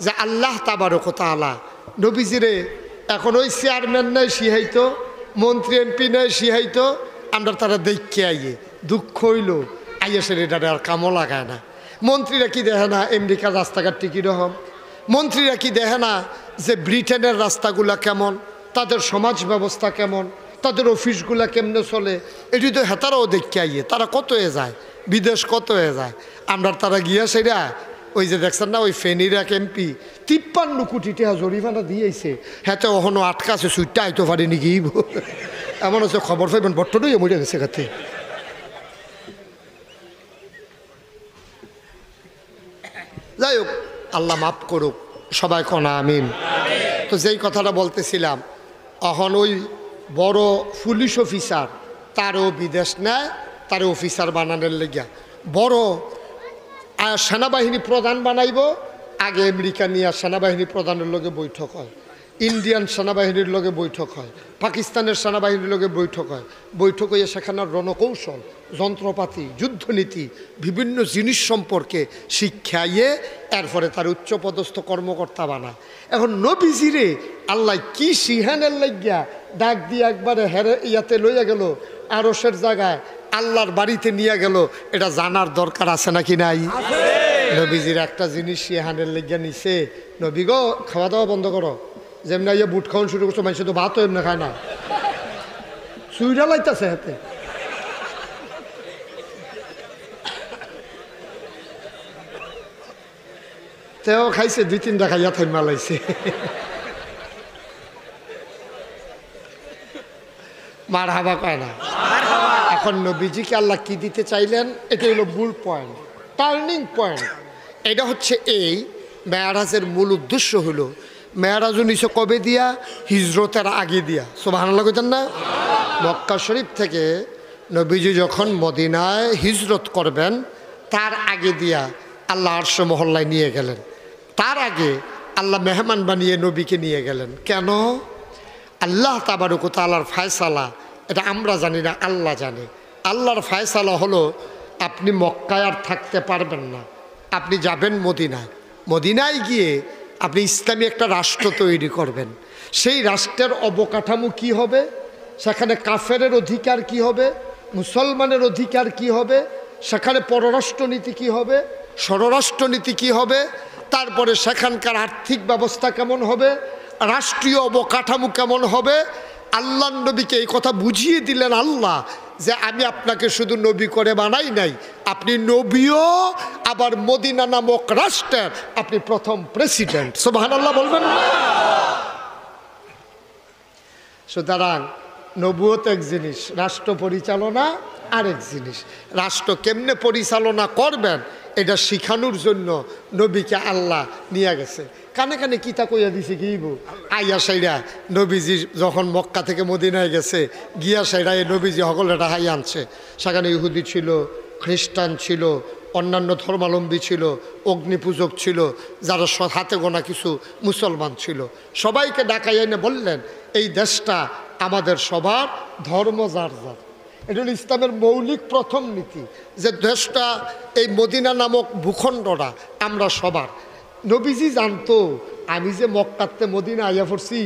যে আল্লাহ তাবারক ওয়া তাআলা নবীজিরে এখন ওই চেয়ারম্যান নেই শিহাইতো, মন্ত্রী এমপি নেই শিহাইতো, আমরা তারা দেখে আইয়ে দুঃখ হইল আইয়া সে এটা আর কামও লাগায় না। মন্ত্রীরা কি দেখে না আমেরিকার রাস্তাঘাট টিকি রকম? মন্ত্রীরা কি দেখে না যে ব্রিটেনের রাস্তাগুলা কেমন, তাদের সমাজ ব্যবস্থা কেমন, তাদের অফিসগুলা কেমনে চলে? এটি তো হেতারাও দেখে আইয়ে, তারা কত হয়ে যায়, বিদেশ কত হয়ে যায়। আমরা তারা গিয়া সেরা ওই যে দেখছেন না ওই ফেনীর এক এমপি 53 কোটি টাকা জরিমানা দিয়েছে, হ্যাঁ তো ওখানে আটকা আছে, সুইটটা আইতে পারিনি কি এমন হচ্ছে খবর পাইবেন বট্টটাই মরে গেছে খাতে। যাই হোক, আল্লাহ মাফ করুক, সবাই কনা আমিন। তো যেই কথাটা বলতেছিলাম, এখন ওই বড় পুলিশ অফিসার তারও বিদেশ নেয়, তার অফিসার বানানোর লেগিয়া বড় সেনাবাহিনী প্রধান বানাইব। আগে আমেরিকা নিয়ে সেনাবাহিনী প্রধানের লগে বৈঠক হয়, ইন্ডিয়ান সেনাবাহিনীর লগে বৈঠক হয়, পাকিস্তানের সেনাবাহিনীর লগে বৈঠক হয়। বৈঠক হইয়া সেখানের রণকৌশল, যন্ত্রপাতি, যুদ্ধনীতি, বিভিন্ন জিনিস সম্পর্কে শিক্ষাইয়ে এরপরে তার উচ্চপদস্থ কর্মকর্তা বানায়। এখন নবীজিরে আল্লাহ কি সিহানের লাগিয়া ডাক দিয়ে একবারে হেরে ইয়াতে লইয়া গেল, আরশের জায়গায় আল্লাহর বাড়িতে নিয়ে গেল, এটা জানার দরকার আছে নাকি নাই? নবীজির একটা জিনিস সিহানের লাগিয়া নিছে, নবী গো খাওয়া দাওয়া বন্ধ করো। যেমনি ইয়ে বুট খাওয়ান শুরু করছো, মানুষ তো ভাতও এমনি খায় না, সুইডা লাইতেছে হাতে। তেও খাইছে 2-3টা খাইয়া থাইমা লাইছে। মার হাবা কয় না। এখন নবীজিকে আল্লাহ কি দিতে চাইলেন, এটা হলো মূল পয়েন্ট, টার্নিং পয়েন্ট। এটা হচ্ছে এই মেয়ারাজের মূল উদ্দেশ্য হলো, মেয়ারাজ নিচে কবে দিয়া? হিজরতের আগে দিয়া। সুবহানাল্লাহ কইতেন না? মক্কা শরীফ থেকে নবীজি যখন মদিনায় হিজরত করবেন তার আগে দিয়া আল্লাহ আরশ মহল্লায় নিয়ে গেলেন। তার আগে আল্লাহ মেহমান বানিয়ে নবীকে নিয়ে গেলেন। কেন? আল্লাহ তাবারক ওয়া তাআলার ফায়সালা, এটা আমরা জানি না, আল্লাহ জানে। আল্লাহর ফায়সালা হলো আপনি মক্কায় আর থাকতে পারবেন না, আপনি যাবেন মদিনায়। মদিনায় গিয়ে আপনি ইসলামী একটা রাষ্ট্র তৈরি করবেন, সেই রাষ্ট্রের অবকাঠামো কি হবে, সেখানে কাফেরের অধিকার কি হবে, মুসলমানের অধিকার কি হবে, সেখানে পররাষ্ট্রনীতি কি হবে, স্বরাষ্ট্রনীতি কি হবে, তারপরে সেখানকার আর্থিক ব্যবস্থা কেমন হবে, রাষ্ট্রীয় অবকাঠামো কেমন হবে। আল্লাহ নবীকে এই কথা বুঝিয়ে দিলেন আল্লাহ যে আমি আপনাকে শুধু নবী করে বানাই নাই, আপনি নবীও, আবার মদিনা নামক রাষ্ট্রের আপনি প্রথম প্রেসিডেন্ট। সুবহানাল্লাহ বলবেন না? সুতরাং নবুয়ত এক জিনিস, রাষ্ট্র পরিচালনা আরেক জিনিস। রাষ্ট্র কেমনে পরিচালনা করবেন এটা শিখানোর জন্য নবীকে আল্লাহ নিয়ে গেছে। কানে কানে কিতা কইয়া দিছে গিয়েবু আইয়া সাইরা নবীজি যখন মক্কা থেকে মদিনায় গেছে, গিয়া সাইরা এই নবীজি সকল এটা হাই আনছে। সেখানে ইহুদি ছিল, খ্রিস্টান ছিল, অন্যান্য ধর্মাবলম্বী ছিল, অগ্নিপূজক ছিল, যারা হাতে গোনা কিছু মুসলমান ছিল। সবাইকে ডাকাই এনে বললেন এই দেশটা আমাদের সবার, ধর্ম যার যার। এটা হল ইসলামের মৌলিক প্রথম নীতি, যে দেশটা এই মদিনা নামক ভূখণ্ডটা আমরা সবার। নবীজি জানতো আমি যে মক্কাতে মদিনা আইয়া পড়ছি,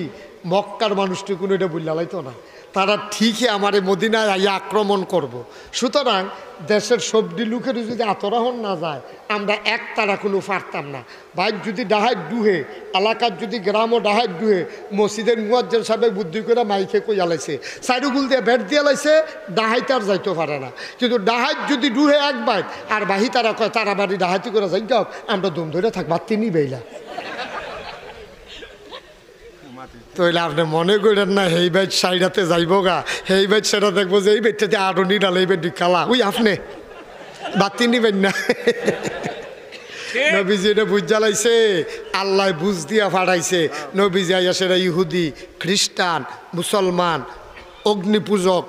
মক্কার মানুষটি কোনো এটা বুঝলা লাইতো না, তারা ঠিকই আমার এই মদিনায় আইয়া আক্রমণ করব। সুতরাং দেশের সবটি লোকের যদি আতরাহন না যায়, আমরা এক তারা কোনো পারতাম না। বাইক যদি ডাহাই ডুহে, এলাকার যদি গ্রামও ডাহাই ডুহে, মসজিদের মুয়াজ্জিন সাহেব বুদ্ধি করে মাইকে কইয়া লাইছে, সাইডুগুল দিয়ে বেট দিয়ে লাইছে, ডাহাই তার যাইতে পারে না। কিন্তু ডাহাই যদি ডুহে এক বাইক, আর বাহি তারা কয় তারা বাড়ি ডাহাইতি করে যাই যাও, আমরা দম ধরে থাকবা তিনি বেইলা। তইলে আপনি মনে করেন না এই বাইট সাইডাতে যাইব গা, এই বাইট সেটা দেখবো যে এই বেটটাতে আরো নিডাল, এই বেট কালা ওই আপনি বাতি নিবেন না। নবীজি এটা বুঝ জ্বালাইছে, আল্লাহ বুঝ দিয়া ফাড়াইছে। নবীজি আইয়া সেটা ইহুদি, খ্রিস্টান, মুসলমান, অগ্নিপূজক,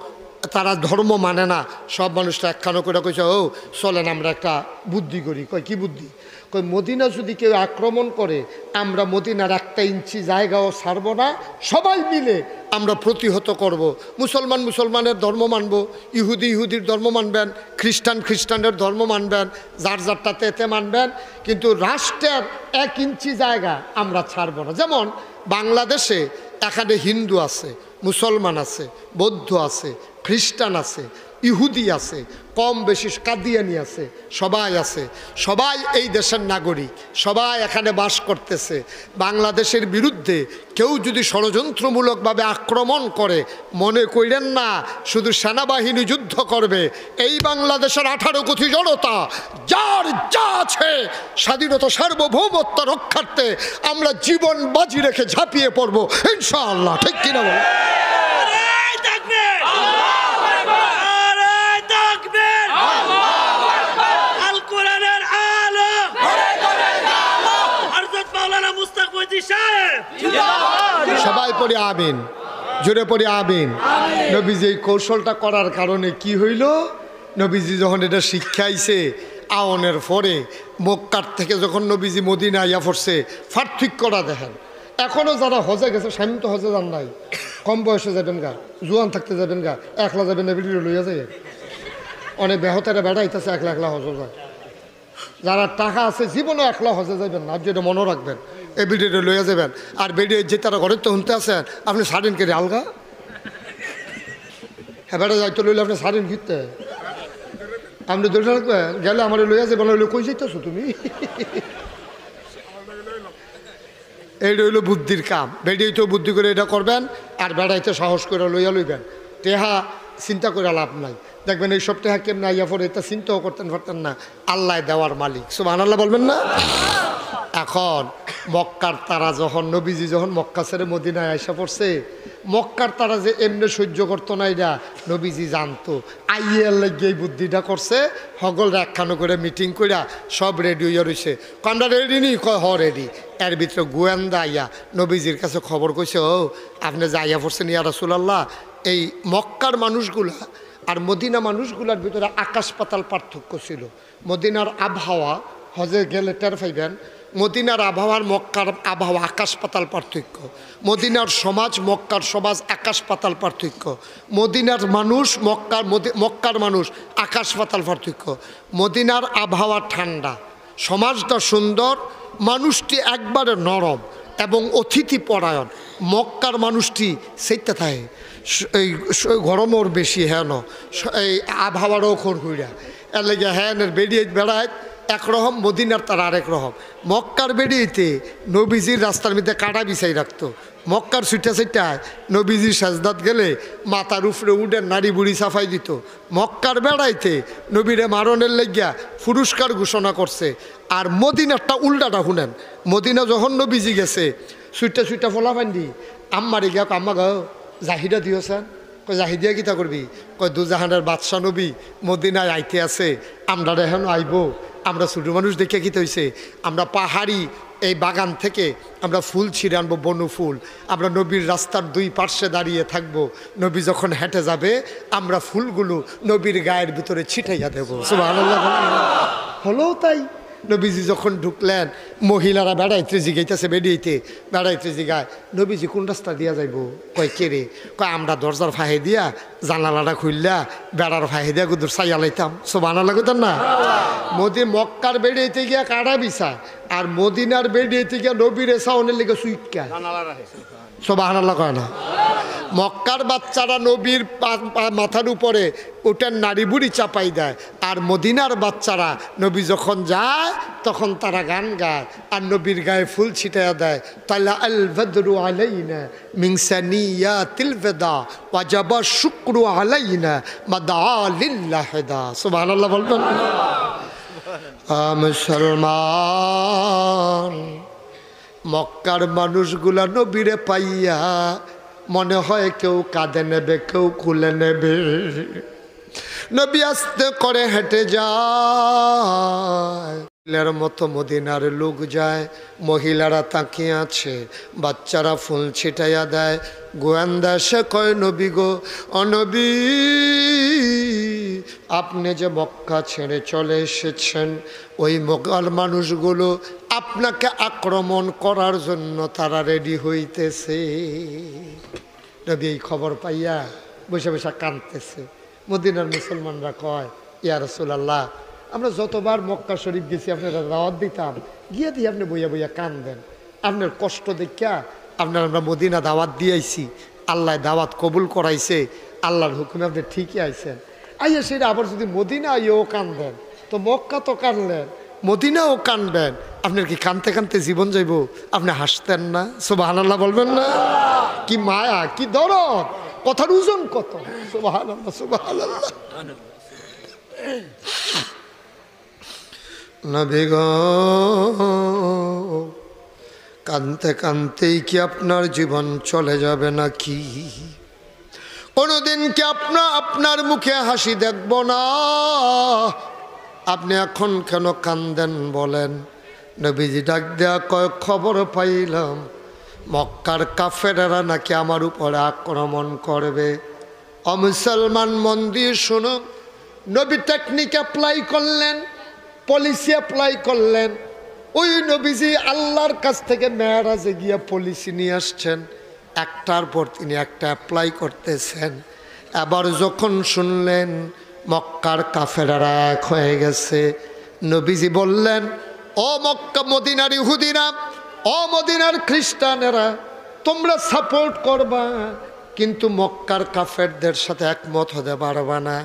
তারা ধর্ম মানে না, সব মানুষটা একখানো করে কইছে ও চলেন আমরা একটা বুদ্ধি করি। কয় কি বুদ্ধি? কই মদিনা যদি কেউ আক্রমণ করে, আমরা মদিনার একটা ইঞ্চি জায়গাও ছাড়ব না, সবাই মিলে আমরা প্রতিহত করব। মুসলমান মুসলমানের ধর্ম মানব, ইহুদি ইহুদির ধর্ম মানবেন, খ্রিস্টান খ্রিস্টানের ধর্ম মানবেন, যার যারটাতে এতে মানবেন, কিন্তু রাষ্ট্রের 1 ইঞ্চি জায়গা আমরা ছাড়ব না। যেমন বাংলাদেশে এখানে হিন্দু আছে, মুসলমান আছে, বৌদ্ধ আছে, খ্রিস্টান আছে, ইহুদি আছে, কম বেশি কাদিয়ানি আছে, সবাই আছে, সবাই এই দেশের নাগরিক, সবাই এখানে বাস করতেছে। বাংলাদেশের বিরুদ্ধে কেউ যদি ষড়যন্ত্রমূলকভাবে আক্রমণ করে, মনে করেন না শুধু সেনাবাহিনী যুদ্ধ করবে। এই বাংলাদেশের 18 কোটি জনতা যার যা আছে, স্বাধীনতা সার্বভৌমত্ব রক্ষার্থে আমরা জীবন বাজি রেখে ঝাঁপিয়ে পড়বো ইনশাআল্লাহ। ঠিক কিনা বল? সবাই পড়ে আমিন, জোরে পড়ে আমিন। নবীজি এই কৌশলটা করার কারণে কি হইল, নবীজি যখন এটা শিক্ষাইছে আওনের পরে, মক্কার থেকে যখন নবীজি মদিনা আইয়া পড়ছে, পার্থক্যটা দেখেন। এখনও যারা হজে গেছে, স্বামী তো হজে যান নাই, কম বয়সে যাবেন গা, জোয়ান থাকতে যাবেন গা, একলা যাবেন না, ভিডিও লইয়া যায়। অনেক বেহতারে বেড়াইতেছে একলা একলা হজে যায়। যারা টাকা আছে জীবনে একলা হজে যাবেন না, যেটা মনে রাখবেন, এই ভিডিওটা লইয়া যাবেন। আর ভিডিও যে তারা ঘরের তো শুনতে আছেন, আপনি সারেন কেটে আলগা হ্যাঁ বেড়া যাইতে লইলে আপনি সারেন ঘিরতে, আপনি দৌড়ে রাখবেন গেলে আমার লইয়া যাবেন, লইলে কই যাইতেছো তুমি? এইটা হইলো বুদ্ধির কাম। বেড়িয়েই তো বুদ্ধি করে এটা করবেন, আর বেড়াইতে সাহস করে লইয়া লইবেন। টেহা চিন্তা করে লাভ নাই। দেখবেন এই সব টেহা কেমন আইয়া পরে এটা চিন্তাও করতেন পারতেন না, আল্লাহ দেওয়ার মালিক। সুবহানাল্লাহ বলবেন না? এখন মক্কার তারা যখন, নবীজি যখন মক্কা ছেড়ে মদিনায় আইসা পড়ছে, মক্কার তারা যে এমনি সহ্য করতো না, এটা নবীজি জানতো। আইয়ার লাগিয়ে এই বুদ্ধিটা করছে, হগলরা একখানো করে মিটিং কইরা সব রেডি হইয়া রয়েছে। কন্ডা রেডি নি? কয় হ রেডি। এর ভিতরে গোয়েন্দা আইয়া নবীজির কাছে খবর কইছে, ও আপনি যে আইয়া পড়ছেন ইয়া রাসূলুল্লাহ, এই মক্কার মানুষগুলা আর মদিনা মানুষগুলার ভিতরে আকাশ পাতাল পার্থক্য ছিল। মদিনার আবহাওয়া, হজে গেলে টের পাইবেন, মদিনার আবহাওয়ার মক্কার আবহাওয়া আকাশ পাতাল পার্থক্য। মদিনার সমাজ মক্কার সমাজ আকাশ পাতাল পার্থক্য। মদিনার মানুষ মক্কার মানুষ আকাশ পাতাল পার্থক্য। মদিনার আবহাওয়া ঠান্ডা, সমাজটা সুন্দর, মানুষটি একবারে নরম এবং অতিথি পরায়ণ। মক্কার মানুষটি সেইটা থাকে, এই গরমও বেশি হ্যাঁ এই আবহাওয়ারও খোর হইরা এর লেগে হ্যাঁ বেরিয়ে বেড়ায় একরকম, মদিনার তার আরেক রকম। মক্কার বেরিয়েতে নবীজির রাস্তার মধ্যে কাটা বিছাই রাখতো। মক্কার ছুটা ছুটায় নবীজির সাজদাত গেলে মাথার উপরে উঠে নারী বুড়ি সাফাই দিত। মক্কার বেড়াইতে নবীরে মারণের লেগিয়া পুরস্কার ঘোষণা করছে। আর মদিনারটা উল্টাটা শুনেন, মদিনা যখন নবীজি গেছে ছুটা ছুটা ফলা ফান্ডি আম্মারে গিয়া আম্মা গাও জাহিদা দিয়েছেন। কয় জাহিদিয়া কিতা করবি? কয় দুজাহানের বাদশা নবী মদিনায় আইতে আছে, আমরা এখন আইব। আমরা ছোটো মানুষ দেখে কিতে হয়েছে, আমরা পাহাড়ি এই বাগান থেকে আমরা ফুল ছিঁড়ে আনবো, বনু ফুল। আমরা নবীর রাস্তার দুই পার্শ্বে দাঁড়িয়ে থাকবো, নবী যখন হেঁটে যাবে আমরা ফুলগুলো নবীর গায়ের ভিতরে ছিটাইয়া দেবো। সুবহানাল্লাহ। হলো তাই। নবীজি যখন ঢুকলেন, মহিলারা বেড়াইতে জিগাইতেছে, বেড়াইতে জিগায় নবীজি কোন রাস্তা দিয়া যাইব? কয় কে রে? কয় আমরা দরজার ফাহে দিয়া জানালাটা খুললা বেড়ার ফাহে দিয়া গুদুর চাইয়া লাইতাম। সুবহানাল্লাহ কইতেন না? মক্কার বেড়াইতে গিয়া কাটা বিছা, আর মদিনার বেড়াইতে গিয়া নবীরে সাউনের লেগে সুইটকা। সুবহানাল্লাহ কয় না? মক্কার বাচ্চারা নবীর মাথার উপরে ওটার নারী বুড়ি চাপাই দেয়, আর মদিনার বাচ্চারা নবী যখন যায় তখন তারা গান গায় আর নবীর গায়ে ফুল ছিটাইয়া দেয়। তালা আল বদরু আলাইনা মিন সানিয়াতিল ওয়াদা ওয়াজাবা শুকরু আলাইনা মাদা লিল্লাহিদা। সুবহানাল্লাহ বলবেন। মুসলমান, মক্কার মানুষগুলা নবীরে পাইয়া মনে হয় কেউ কাঁধে নেবে, কেউ খুলে নেবে। নবী আস্তে করে হেঁটে যায়, মতো মদিনার লোক যায়, মহিলারা তাকিয়ে আছে, বাচ্চারা ফুল ছিটাইয়া দেয়। গোয়েন্দা সে কয় নবী গো, অনবী আপনি যে মক্কা ছেড়ে চলে এসেছেন, ওই মক্কার মানুষগুলো আপনাকে আক্রমণ করার জন্য তারা রেডি হইতেছে। নবী এই খবর পাইয়া বসে বসে কাঁদতেছে। মদিনার মুসলমানরা কয়, ইয়া রাসূলুল্লাহ, আমরা যতবার মক্কা শরীফ গেছি আপনারা দাওয়াত দিতাম, গিয়ে দিয়ে আপনি বইয়া বইয়া কাঁদেন। আপনার কষ্ট দেখিয়া আমরা মদিনা দাওয়াত দিয়েছি, আল্লাহ দাওয়াত কবুল করাইছে, আল্লাহর হুকুমে আপনি ঠিকই আইছেন। আইয়া সেটা আবার যদি মদিনা আইও কাঁদেন, তো মক্কা তো কাঁদলেন, মদিনাও কাঁদবেন, আপনার কি কাঁদতে কাঁদতে জীবন যাইব? আপনি হাসতেন না? সুবহানাল্লাহ বলবেন না? কি মায়া, কি দরদ, কথার ওজন কত! সুবহানাল্লাহ, সুবহানাল্লাহ। নবী গো, কাঁদতে কাঁদতেই কি আপনার জীবন চলে যাবে নাকি? কোনোদিন কি আপনার মুখে হাসি দেখব না? আপনি এখন কেন কান্দেন বলেন? নবীজি ডাক দেয়া কয়, খবর পাইলাম মক্কার কাফেরেরা নাকি আমার উপরে আক্রমণ করবে। অমুসলমান মন দিয়ে শুনো, নবী টেকনিক অ্যাপ্লাই করলেন, পলিসি অ্যাপ্লাই করলেন। ওই নবীজি আল্লাহর কাছ থেকে মেরাজে গিয়া পলিসি নিয়ে আসছেন, একটার পর তিনি একটা অ্যাপ্লাই করতেছেন। এবার যখন শুনলেন মক্কার কাফেরেরা এক হয়ে গেছে, নবীজি বললেন, ও মক্কা মদিনার ইহুদিরা, ও মদিনার খ্রিস্টানেরা, তোমরা সাপোর্ট করবা, কিন্তু মক্কার কাফেরদের সাথে একমত হতে পারবা না।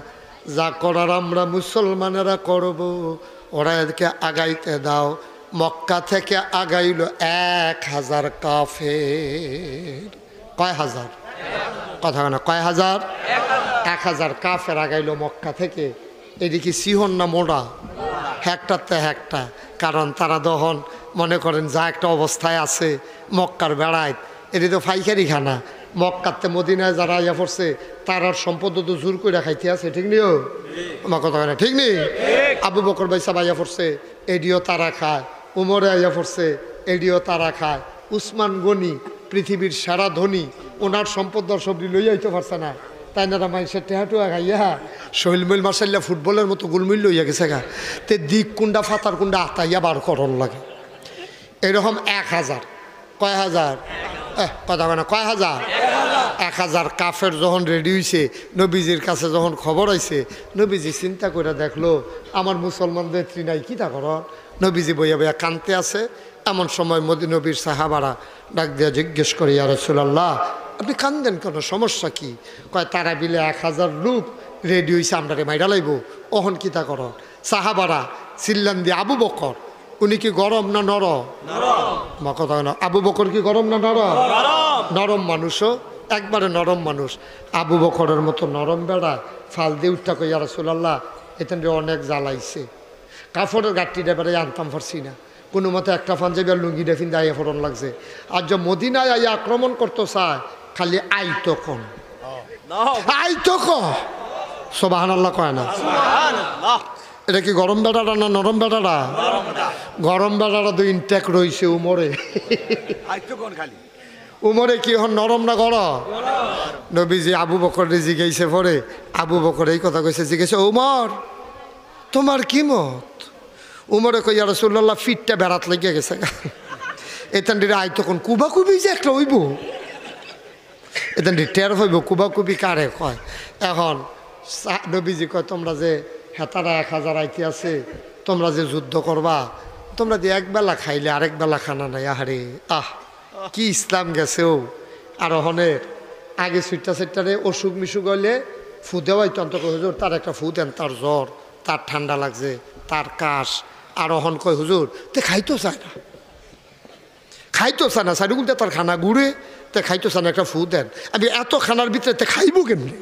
যা করার আমরা মুসলমানেরা করব, ওরা এদেরকে আগাইতে দাও। মক্কা থেকে আগাইল 1000 কাফের। কয় হাজার? কথা না, কয় হাজার? 1000 কাফের আগাইল মক্কা থেকে। এদিকে সিহন না মোড়া, হেকটাতে হেকটা, কারণ তারা তখন মনে করেন যা একটা অবস্থায় আছে মক্কার বেড়ায়, এটি তো ফাইকারি খানা। মক্কাতে মদিনায় যারা আইয়া পড়ছে তারার সম্পদ তো জোর করে খাইতে আছে, ঠিক নিও আমার কথা না, ঠিক নেই? আবু বকর ভাই সাহেব আইয়া পড়ছে, এডিও তারা খায়। উমরে আইয়া পড়ছে, এডিও তারা খায়। উসমান গনি পৃথিবীর সেরা ধনী, ওনার সম্পদ সব লইয়া হইতে পারছে না, তাই না? মানুষের টেহাটুয়া খাইয়া শৈল মিল মার্শাল্লাহ ফুটবলের মতো গোলমিল লইয়া গেছে গা, তে দিক কুন্ডা ফাতার কুন্ডা আতাইয়া বার করন লাগে। এরকম 1000, কয় হাজার? কথা না, কয় হাজার? 1000 কাফের যখন রেডি হয়েছে, নবীজির কাছে যখন খবর হয়েছে, নবীজি চিন্তা করে দেখলো আমার মুসলমানদের ত্রিনাই কী তা কর, নবীজি বইয়া বইয়া কানতে আছে। এমন সময় নবীর সাহাবারা ডাক দিয়া জিজ্ঞেস করে, ইয়া রাসূলুল্লাহ আপনি কান্দেন কেন, সমস্যা কি? কয় তারা বিলে 1000 রূপ রেডি হয়েছে, আমরা মাইরা লাইব, অহন কিতা কর? সাহাবারা চিল্লান দিয়ে, আবু বকর উনি কি গরম না নরম? কথা না, আবু বকর কি গরম না নরম? নরম মানুষও, একবারে নরম মানুষ। আবু বকরের মতো নরম বেড়া ফাল দিয়ে উঠটা কই, ইয়া রাসূলুল্লাহ এখান অনেক জ্বালাইছে, কাপড়ের গাঠটিটা বেড়ে আনতাম পারছি না, কোনো মতো একটা পাঞ্জাবি আর লুঙ্গি ডেফিন দাঁড়িয়ে ফোরন লাগছে। আর যে মদিনায় আইয়া আক্রমণ করতে চায় খালি আই তখন আই তখন সুবহানাল্লাহ কয় না? এটা কি গরম বেটাটা না নরম বেটাটা? গরম বেটাটা তো ইনটেক রয়েছে উমরে। উমরে কি হন নরম না গরম? নবীজি আবু বকর জিজ্ঞাসে পরে, আবু বকর এই কথা কইছে, জিজ্ঞাসা উমর তোমার কি মত? উমরে কই, ইয়া রাসূলুল্লাহ ফিটটা বেড়াত লেগে গেছে। এতান আই তখন কুবাকুবি যে একটা হইব, এতান টের হইব কুবাকুবি কারে কয়। এখন নবীজি কয়, তোমরা যে হেতারা 1000 আইতে আছে, তোমরা যে যুদ্ধ করবা, তোমরা যে একবেলা খাইলে আরেক বেলা খানা নাই। আহারে কি ইসলাম গেছে ও। আর হনের আগে সুইটারে অসুখ মিসুখ হইলে ফু দেওয়াই তো অন্তত হুজুর তার একটা ফু দেন, তার জ্বর, তার ঠান্ডা লাগছে, তার কাশ। আর হন কয় হুজুর তে খাইতো চায় না, খাইতো চায় না, সাইডুগুলতে তার খানা ঘুরে, তে খাইতো চায় না, একটা ফু দেন। আমি এত খানার ভিতরে তে খাইব কেমনি?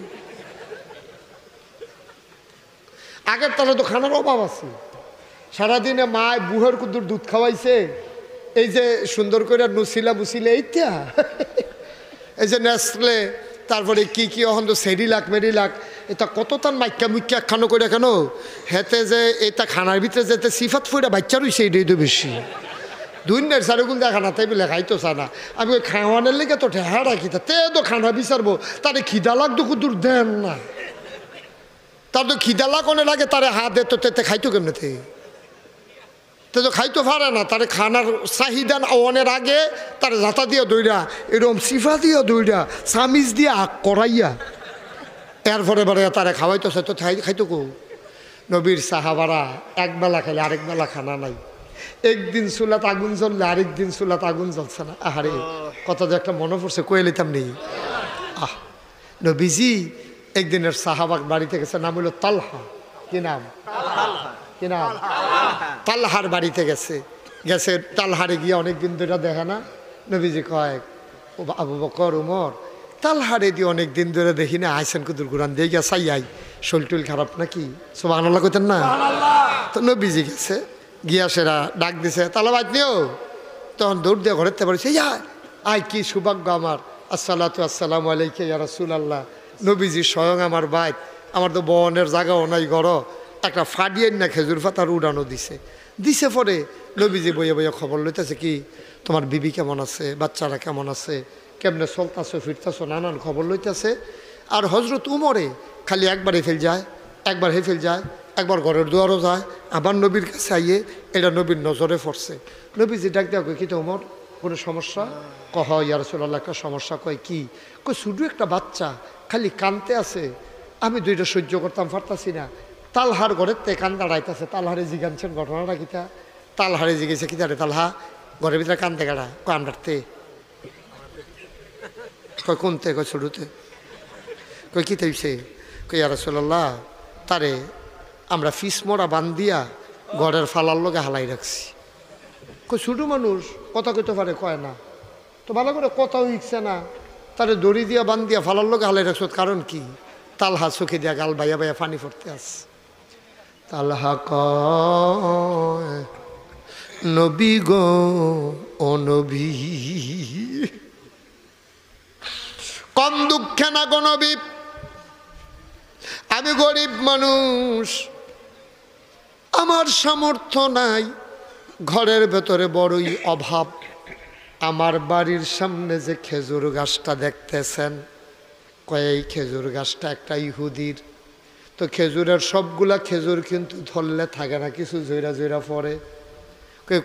আগের তারা তো খানার অভাব আছে, সারাদিনে মায় বুহের কুদ্দুর দুধ খাওয়াইছে, এই যে সুন্দর করে নুসিলা মুসিলে এইটা, এই যে নেসলে, তারপরে কি কি অহন তো সেরিলাক মেরিলাক, এটা কত তার মাইকা মুইকা খানো করে কেন হেতে যে এটা খানার ভিতরে যেতে সিফাত ফুইরা বাচ্চা রইছে, এটাই তো বেশি। দুইনের সারগুল দেখা না, তাই বলে খাইতো চা না। আমি ওই খাওয়ানোর লেগে তো ঠেহা রাখি, তে তো খানা বিচারবো, তারে খিদা লাগতো কুদুর দেন না, তার তো খিদা লাগনের আগে তারে হাত দে, তো তেতে খাইতো কেমনেতে? তে তো খাইতো পারে না, তারে খানার চাহিদা অনের আগে তার জাতা দিয়া দইরা, এরকম সিফা দিয়া দইরা, সামিজ দিয়া আগ করাইয়া এরপরে বারে তারে খাওয়াইতেছে, তো খাইতো কো? নবীর সাহাবারা একবেলা খাইলে আরেক বেলা খানা নাই। একদিন চুলাত আগুন জ্বললে আরেকদিন চুলাত আগুন জ্বলছে না। আহারে কথা যে একটা মনে পড়ছে, কয়ে লিতাম নেই। নবীজি একদিনের সাহাবাক বাড়িতে গেছে, নাম হইল তালহা। কি নাম? কি নাম? তালহার বাড়িতে গেছে। তালহারে গিয়ে অনেকদিন ধরে দেখে না। নবীজি কয়, আবু বকর উমর তালহারে দিয়ে অনেকদিন ধরে দেখি না, আইসেন কুদুর গুরান দিয়ে গিয়া চাই আই, শরীর খারাপ নাকি? সুবহানাল্লাহ কইতেন না? তো নবীজি গেছে, গিয়া সেরা ডাক দিছে, তালা বাদ নিও। তখন দৌড় দিয়ে ঘরেতে পারছে, আই কি সৌভাগ্য আমার, আসসালাতু আসসালামু আলাইকা ইয়া রাসূলুল্লাহ। নবীজি স্বয়ং আমার বাইত, আমার তো বনের জায়গাও নাই, ঘর একটা ফাডিয়ে না খেজুর পাতার উড়ানো দিছে পরে নবীজি বইয়ে বইয়ে খবর লইতেছে, কি তোমার বিবি কেমন আছে, বাচ্চারা কেমন আছে, কেমনে চলতেছো ফিরতেছো, নানান খবর লইতেছে। আর হজরত উমরে খালি একবার হেফেল যায়, একবার হেফেল যায়, একবার ঘরের দুয়ারও যায়, আবার নবীর কাছে আইয়ে এটা নবীর নজরে পড়ছে। নবীজি ডাক দেওয়া কই, কি তো উমর কোনো সমস্যা? কহ ইয়া রাসূলুল্লাহ একটা সমস্যা। কয় কি? কই শুধু একটা বাচ্চা খালি কানতে আছে, আমি দুইটা সহ্য করতাম পারতাছি না। তালহার ঘরের তে কান দাঁড়াইতেছে, তালহারে জিগানছেন ঘটনাটা কিতা? তালহারে জিগেছে, কিতা রে তালহা ঘরের ভিতরে কানতে গাড়া? কয় আমরাতে। কয় কোনতে? কয় ছোটতে। কই কি তাইছে? কই ইয়া রাসূলুল্লাহ তারে আমরা ফিস মোড়া বান্ধিয়া ঘরের ফালার লগে হালাই রাখছি। কই ছোটো মানুষ কথা কইতে পারে? কয় না তো, ভালো করে কথাও ইচ্ছে না, তারে দড়ি দিয়া বান্ধিয়া ফালার লগে হালাই রাখছ, কারণ কি? তালহা চোখে দিয়া গাল বাইয়া বাইয়া পানি পড়তে আস। তালহা কয়, নবী গো ও নবী, কম দুঃখে না গো নবী, আমি গরিব মানুষ, আমার সামর্থ্য নাই, ঘরের ভেতরে বড়ই অভাব। আমার বাড়ির সামনে যে খেজুর গাছটা দেখতেছেন, কয় এই খেজুর গাছটা একটা ইহুদির। তো খেজুরের সবগুলা খেজুর কিন্তু ধরলে থাকে না, কিছু জৈরা জৈরা পড়ে।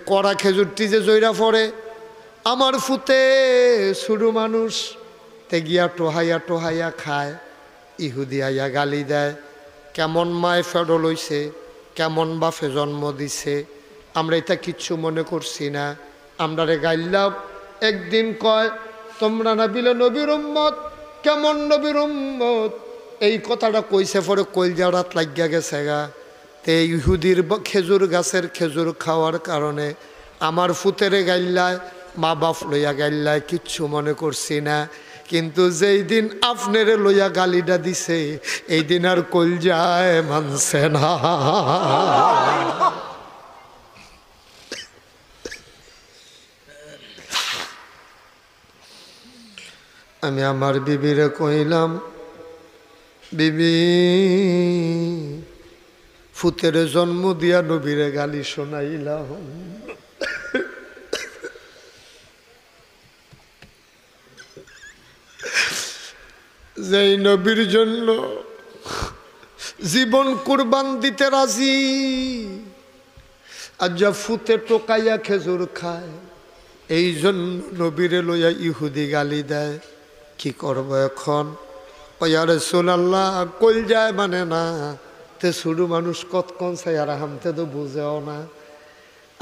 কড়া খেজুরটি যে জৈরা পড়ে, আমার ফুতে শুরু মানুষ তে গিয়া টোহাইয়া টোহাইয়া খায়। ইহুদি আইয়া গালি দেয়, কেমন মায় ফেডো লইছে, কেমন বাপে জন্ম দিছে, আমরা এটা কিচ্ছু মনে করছি না। আমরা রে গাইলাম, একদিন কয় তোমরা না বিলে নবীর উম্মত, কেমন নবীর উম্মত, এই কথাটা কইছে পরে কলজা রাত লাগিয়া গেছে গা। তে ইহুদির খেজুর গাছের খেজুর খাওয়ার কারণে আমার ফুতেরে গাইল্লায়, মা বাপ লইয়া গাইল্লায়, কিচ্ছু মনে করছি না। কিন্তু যেই দিন আপনারে লইয়া গালিটা দিছে, এই দিন আর কলজায় মানছে না। আমি আমার বিবিরে কইলাম, বিবি ফুতেরে জন্ম দিয়া নবীরে গালি শোনাইলাম। যেই নবীর জন্য জীবন কুরবান দিতে রাজি, আর যা ফুতে টোকাইয়া খেজুর খায়, এই জন্য নবীরে লইয়া ইহুদি গালি দেয়। কি করব এখন? ইয়া রাসূলুল্লাহ, কল যায় মানে না, তে শুরু মানুষ কতক্ষণ চাই আর হামতে তো বুঝেও না।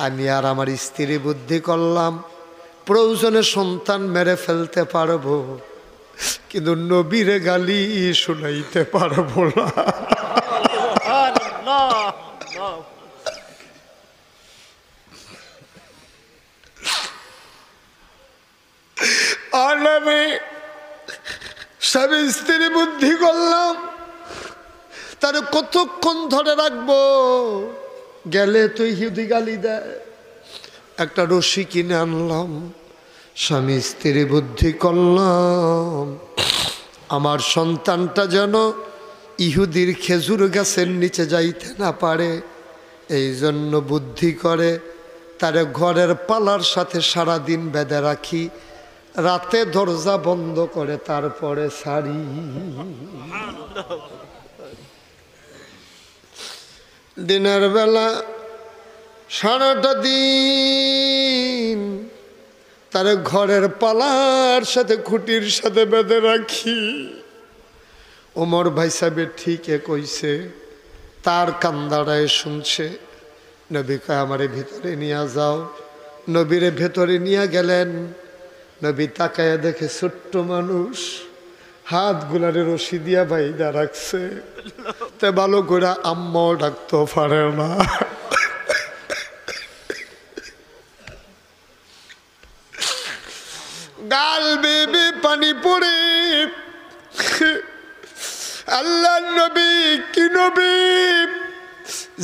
আমি আর আমার স্ত্রী বুদ্ধি করলাম, প্রয়োজনে সন্তান মেরে ফেলতে পারবো, কিন্তু নবীরে গালি শুনাইতে পারবো না। আর আমি স্বামী স্ত্রী বুদ্ধি করলাম, তার কতক্ষণ ধরে রাখবো? গেলে তো ইহুদি গালি দেয়। একটা রশি কিনে আনলাম, স্বামী স্ত্রী বুদ্ধি করলাম, আমার সন্তানটা যেন ইহুদির খেজুর গাছের নিচে যাইতে না পারে, এই জন্য বুদ্ধি করে তারে ঘরের পালার সাথে সারাদিন বেঁধে রাখি, রাতে দরজা বন্ধ করে তারপরে সারি। দিনের বেলা সারাটা দিন তারে ঘরের পালার সাথে খুঁটির সাথে বেঁধে রাখি। ওমর ভাই সাহেবের ঠিকই কইছে, তার কান্দাড়ায় শুনছে। নবী কয় আমারে ভিতরে নিয়ে যাও। নবীরে ভেতরে নিয়ে গেলেন। নবী তাকায়া দেখে ছোট্ট মানুষ, হাত গুলারে রশি দিয়া বাইদা রাখছে, তে ভালো করে আম্মাও ডাকতে পারে না। গাল বেবে পানি পড়ে। আল্লাহ নবী কি নবী,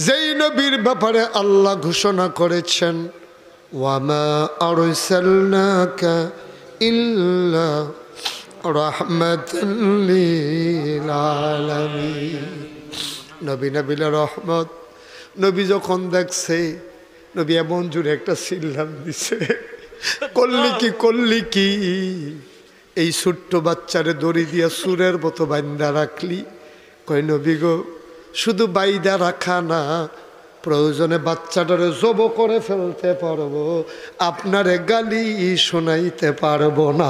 যেই নবীর ব্যাপারে আল্লাহ ঘোষণা করেছেন, ওয়ামা আরসালনাকা ইল্লা রাহমাতাল লিল আলামিন। নবী নবীর রহমত। নবী যখন দেখছে, নবী এমন জোরে একটা চিল্লান দিছে, করলি কি করলি কি, এই ছোট্ট বাচ্চারে দড়ি দিয়া সুরের মতো বাইন্দা রাখলি। কই নবী গো, শুধু বাইদা রাখা না, প্রয়োজনে বাচ্চাটারে জব করে ফেলতে পারবো, আপনারে গালি শোনাইতে পারবো না।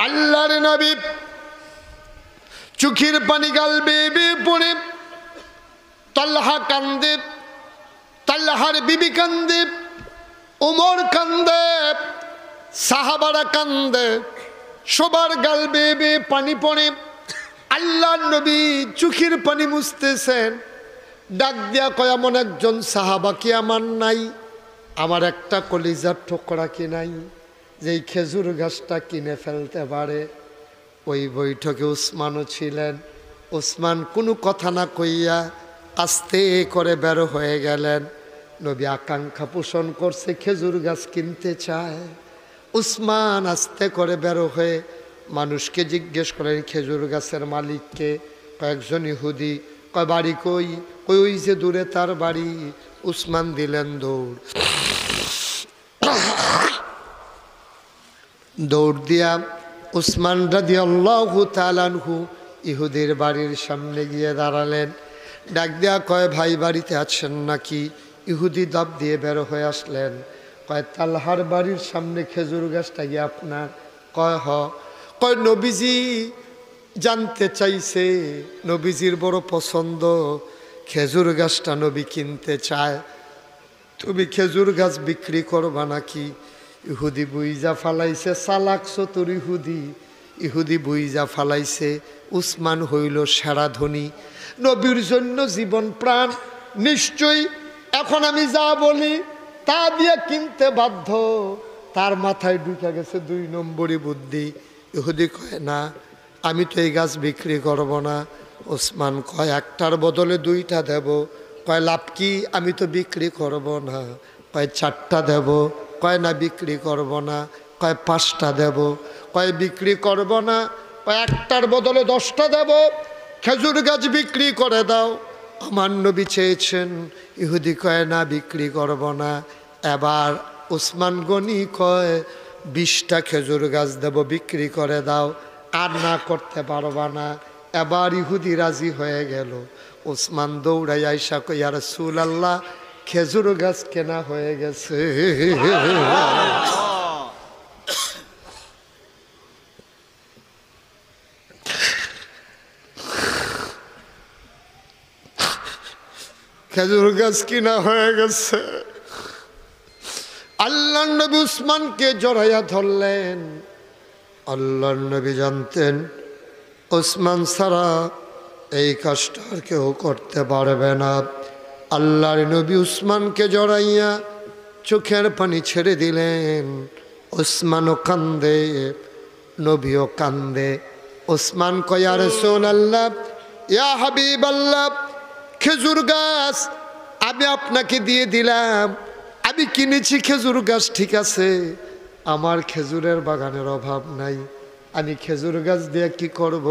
আল্লাহর নবী চোখের পানি গাল বেয়ে পড়ে। তালহা কান্দে, তালহার বিবি কান্দে, ওমর কান্দে, সাহাবারা কান্দে, সবার গাল বেয়ে পানি পড়ে। আল্লাহ নবী চোখের পানি মুছতেছেন। ডাক দিয়া কয়, এমন একজন সাহাবা কি আমার নাই? আমার একটা কলিজার টুকরা কি নাই যেই খেজুর গাছটা কিনে ফেলতে পারে? ওই বৈঠকে উসমানও ছিলেন। উসমান কোনো কথা না কইয়া আস্তে করে বের হয়ে গেলেন। নবী আকাঙ্ক্ষা পোষণ করছে, খেজুর গাছ কিনতে চায়। উসমান আস্তে করে বের হয়ে মানুষকে জিজ্ঞেস করেন, খেজুর গাছের মালিককে? কয়েকজন ইহুদি। কয় বাড়ি কই? কই ওই যে দূরে তার বাড়ি। উসমান দিলেন দৌড়। দৌড় দিয়া উসমান রাদিয়াল্লাহু তাআলা আনহু ইহুদির বাড়ির সামনে গিয়ে দাঁড়ালেন। ডাক দেয়া কয়, ভাই বাড়িতে আছেন নাকি? ইহুদি দাব দিয়ে বের হয়ে আসলেন। কয়, তালহার বাড়ির সামনে খেজুর গাছটা গিয়ে আপনার? কয় হ। কয়, নবীজি জানতে চাইছে, নবীজির বড় পছন্দ, খেজুর গাছটা নবী কিনতে চায়। তুমি খেজুর গাছ বিক্রি করবা নাকি? ইহুদি বুইজা ফালাইছে, চালাক চতুর ইহুদি। ইহুদি বুইজা ফালাইছে, উসমান হইল সেরা ধনী, নবীর জন্য জীবন প্রাণ। নিশ্চয়ই এখন আমি যা বলি তা দিয়ে কিনতে বাধ্য। তার মাথায় ঢুকে গেছে 2 নম্বরই বুদ্ধি। ইহুদি কয় না, আমি তো এই গাছ বিক্রি করব না। ওসমান কয় একটার বদলে 2টা দেব। কয় লাভ কি? আমি তো বিক্রি করব না। কয় 4টা দেব। কয় না বিক্রি করব না। কয় 5টা দেব। কয় বিক্রি করব না। কয় একটার বদলে 10টা দেব। খেজুর গাছ বিক্রি করে দাও, আমার নবী চেয়েছেন। ইহুদি কয় না, বিক্রি করব না। এবার ওসমান গনি কয় 20টা খেজুর গাছ দেব, বিক্রি করে দাও। আর না করতে পারবা না। এবার ইহুদি রাজি হয়ে গেল। ওসমান দৌড়াই আইসা কই, ইয়া রাসূলুল্লাহ, খেজুর গাছ কেনা হয়ে গেছে। খেজুর গাছ কিনা হয়ে গেছে। আল্লাহর নবী উসমানকে জড়াইয়া ধরলেন। আল্লাহর নবী জানতেন ওসমান ছাড়া এই কাজটা আর কেউ করতে পারবে না। আল্লাহর নবী উসমানকে জড়াইয়া চোখের পানি ছেড়ে দিলেন। ওসমানও কান্দে, নবীও কান্দে। ওসমান কয়, ইয়া রাসূলুল্লাহ, ইয়া হাবিবাল্লাহ, খেজুর গাছ আমি আপনাকে দিয়ে দিলাম, আমি কিনেছি খেজুর গাছ, ঠিক আছে, আমার খেজুরের বাগানের অভাব নাই, আমি খেজুর গাছ দিয়ে কি করব?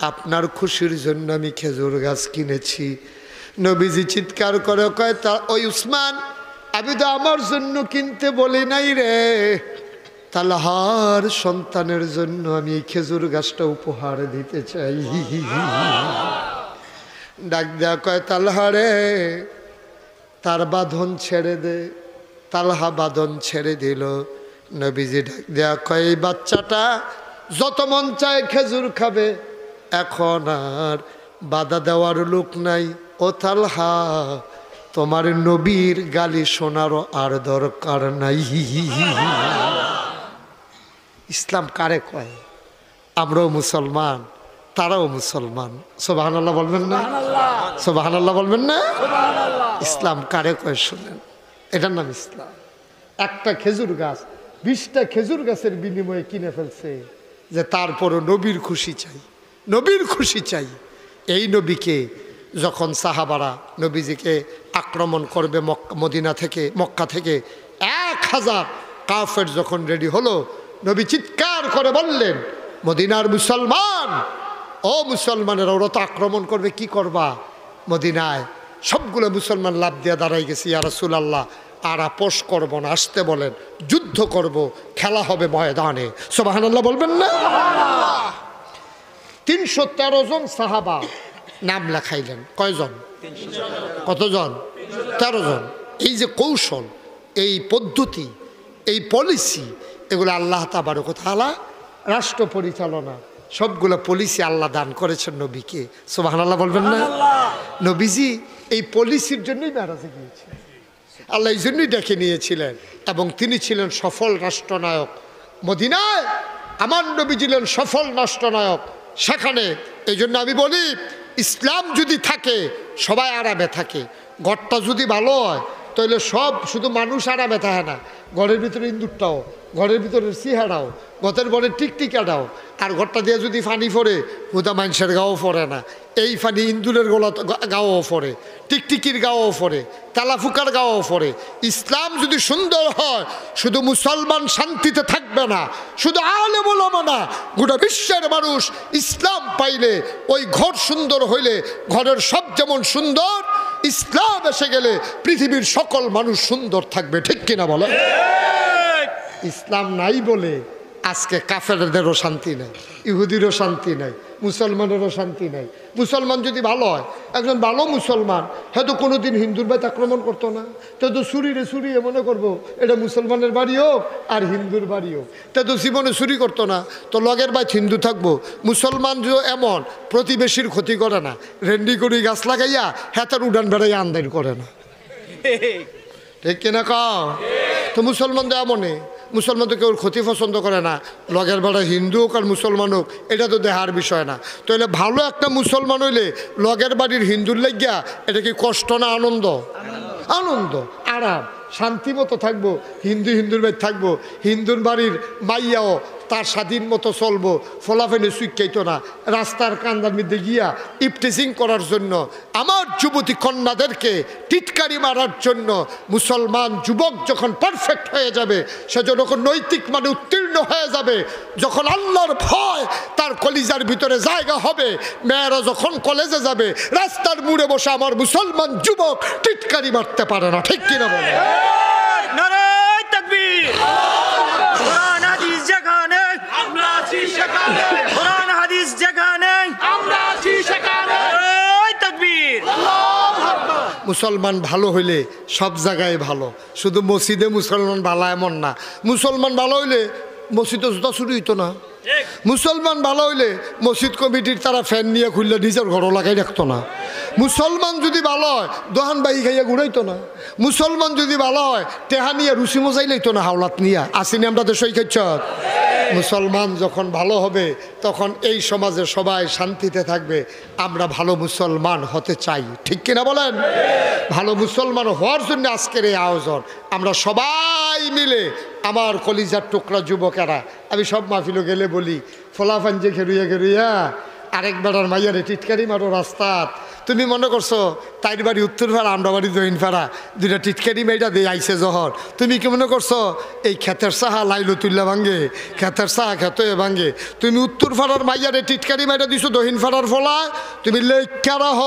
আপনার খুশির জন্য আমি খেজুর গাছ কিনেছি। নবীজি চিৎকার করে কয়, তা ওই উসমান, আমি তো আমার জন্য কিনতে বলি নাই রে, তালহার সন্তানের জন্য আমি এই খেজুর গাছটা উপহার দিতে চাই। ডাক দেয়া কয়, তালহারে তার বাঁধন ছেড়ে দে। তালহা বাঁধন ছেড়ে দিল। নবীজি ডাক দেয়া কয়, এই বাচ্চাটা যত মন চায় খেজুর খাবে, এখন আর বাধা দেওয়ার লোক নাই। ও তালহা, তোমার নবীর গালি শোনারও আর দরকার নাই। ইসলাম কারে কয়? আমরাও মুসলমান, তারাও মুসলমান। সুবহানাল্লাহ বলবেন না? সুবহানাল্লাহ বলবেন না? ইসলাম কারে কয় শুনেন, এটার নাম ইসলাম। একটা খেজুর গাছ 20টা খেজুর গাছের বিনিময়ে কিনে ফেলছে, যে তারপরও নবীর খুশি চাই, নবীর খুশি চাই। এই নবীকে যখন সাহাবারা নবীজিকে আক্রমণ করবে মদিনা থেকে, মক্কা থেকে 1000 কাফের যখন রেডি হলো, নবী চিৎকার করে বললেন, মদিনার মুসলমান, ও মুসলমানেরা, ওরা তো আক্রমণ করবে, কি করবা? মদিনায় সবগুলো মুসলমান লাভ দিয়ে দাঁড়াই গেছে, ইয়া রাসূলুল্লাহ, আর আপোষ করব না, আসতে বলেন, যুদ্ধ করব, খেলা হবে ময়দানে। সুবহানাল্লাহ বলবেন না? 313 জন সাহাবা নাম লেখাইলেন। কয়জন? কতজন? 13 জন। এই যে কৌশল, এই পদ্ধতি, এই পলিসি, এগুলো আল্লাহ তাবারক ওয়া তাআলা রাষ্ট্র পরিচালনা, সবগুলো পলিসি আল্লাহ দান করেছেন নবীকে। সুবহানাল্লাহ বলবেন না? নবীজি এই পলিসির জন্যই মেরাজে গিয়েছিলেন, আল্লাহ এই জন্যই ডেকে নিয়েছিলেন, এবং তিনি ছিলেন সফল রাষ্ট্রনায়ক। মদিনায় আমার নবী ছিলেন সফল রাষ্ট্রনায়ক। সেখানে এই জন্য আমি বলি, ইসলাম যদি থাকে সবাই আরামে থাকে। ঘরটা যদি ভালো হয় তাহলে সব, শুধু মানুষ আরামে থাকে না, ঘরের ভিতরে ইন্দুরটাও, ঘরের ভিতরে সিহারাও, গতের বলে টিকটিকাটাও। আর ঘরটা দিয়ে যদি ফানি পড়ে, হুদা মানুষের গাও পড়ে না, এই ফানি ইন্দুরের গাও পড়ে, টিকটিকির গাও পড়ে, তালাফুকার গাও পড়ে। ইসলাম যদি সুন্দর হয়, শুধু মুসলমান শান্তিতে থাকবে না, শুধু আলেম ওলামা না, গোটা বিশ্বের মানুষ ইসলাম পাইলে, ওই ঘর সুন্দর হইলে, ঘরের সব যেমন সুন্দর, ইসলাম এসে গেলে পৃথিবীর সকল মানুষ সুন্দর থাকবে। ঠিক কিনা বলে? ইসলাম নাই বলে আজকে কাফেরদেরও শান্তি নাই, ইহুদিরও শান্তি নাই, মুসলমানেরও শান্তি নাই। মুসলমান যদি ভালো হয়, একজন ভালো মুসলমান হয়তো কোনোদিন হিন্দুর বাড়িতে আক্রমণ করতো না, তো চুরিয়ে মনে করবো এটা মুসলমানের বাড়ি হোক আর হিন্দুর বাড়ি হোক, তো জীবনে চুরি করতো না। তো লগের বাড়ি হিন্দু থাকবো। মুসলমান যে এমন প্রতিবেশীর ক্ষতি করে না, রেন্ডি করি গাছ লাগাইয়া হেতার উড়ান বেড়াইয়া আমদানি করে না, ঠিক কিনা কও? তো মুসলমান তো এমনই, মুসলমান তো কেউ ক্ষতি পছন্দ করে না, লগের বেড়া হিন্দু হোক আর মুসলমান হোক, এটা তো দেহার বিষয় না। তো এলে ভালো একটা মুসলমান হইলে লগের বাড়ির হিন্দুর লাগিয়া এটা কি কষ্ট না আনন্দ? আনন্দ, আরাম, শান্তি মতো থাকবো। হিন্দুর বাড়ি থাকবো, হিন্দুর বাড়ির মাইয়াও তার স্বাধীন মতো চলবো, ফলাফেনে সুইকাইতো না রাস্তার কান্দার মধ্যে গিয়া ইফটিজিং করার জন্য, আমার যুবতী কন্যাদেরকে টিটকারি মারার জন্য। মুসলমান যুবক যখন পারফেক্ট হয়ে যাবে, সে যখন নৈতিক মানে উত্তীর্ণ হয়ে যাবে, যখন আল্লাহর ভয় তার কলিজার ভিতরে জায়গা হবে, মেয়েরা যখন কলেজে যাবে, রাস্তার মুড়ে বসে আমার মুসলমান যুবক টিটকারি মারতে পারে না, ঠিক কিনা বলে? নারায়ে তাকবীর। কোরআন হাদিস যেখানে আমরা আছি সেখানে, কোরআন হাদিস যেখানে আমরা আছি সেখানে, নারায়ে তাকবীর। আল্লাহু আকবার। মুসলমান ভালো হইলে সব জায়গায় ভালো, শুধু মসজিদে মুসলমান ভালো এমন না। মুসলমান ভালো হইলে মসজিদে জুতা চুরি হইতো না। মুসলমান ভালো হইলে মসজিদ কমিটির তারা ফ্যান নিয়ে খুললে নিজের ঘরও লাগাই রাখতো না। মুসলমান যদি ভালো হয় দোহান বাহি খাইয়া ঘুরাইতো না। মুসলমান যদি ভালো হয় টেহা নিয়ে রুচি মজাই লইতো না, হাওলাত নিয়ে আসিনি আমরা দেশই খাইছ। মুসলমান যখন ভালো হবে তখন এই সমাজে সবাই শান্তিতে থাকবে। আমরা ভালো মুসলমান হতে চাই, ঠিক কিনা বলেন? ভালো মুসলমান হওয়ার জন্য আজকের এই আয়োজন। আমরা সবাই মিলে, আমার কলিজার টুকরা যুবকেরা, আমি সব মাহফিলে গেলে বলি, ফলাফাঞ্জে ঘেরুইয়া আরেক বেড়ার মাইয়ারে টিটকারি মারো রাস্তাত। তুমি মনে করছো তাইর বাড়ি উত্তর ফাড়া, আমরা বাড়ি দক্ষিণ ফাড়া, দুইটা টিটকারি মেয়েটা দিয়ে আইসে জহর। তুমি কি মনে করছো এই ক্ষেতের সাহা লাইলো তুল্লা ভাঙ্গে, ক্ষেতের সাহা খেতে ভাঙ্গে? তুমি উত্তর ফাড়ার মাইয়ারে টিটকারি মাইটা দিছো দক্ষিণ ফাড়ার ফলায়, তুমি লেখারা হ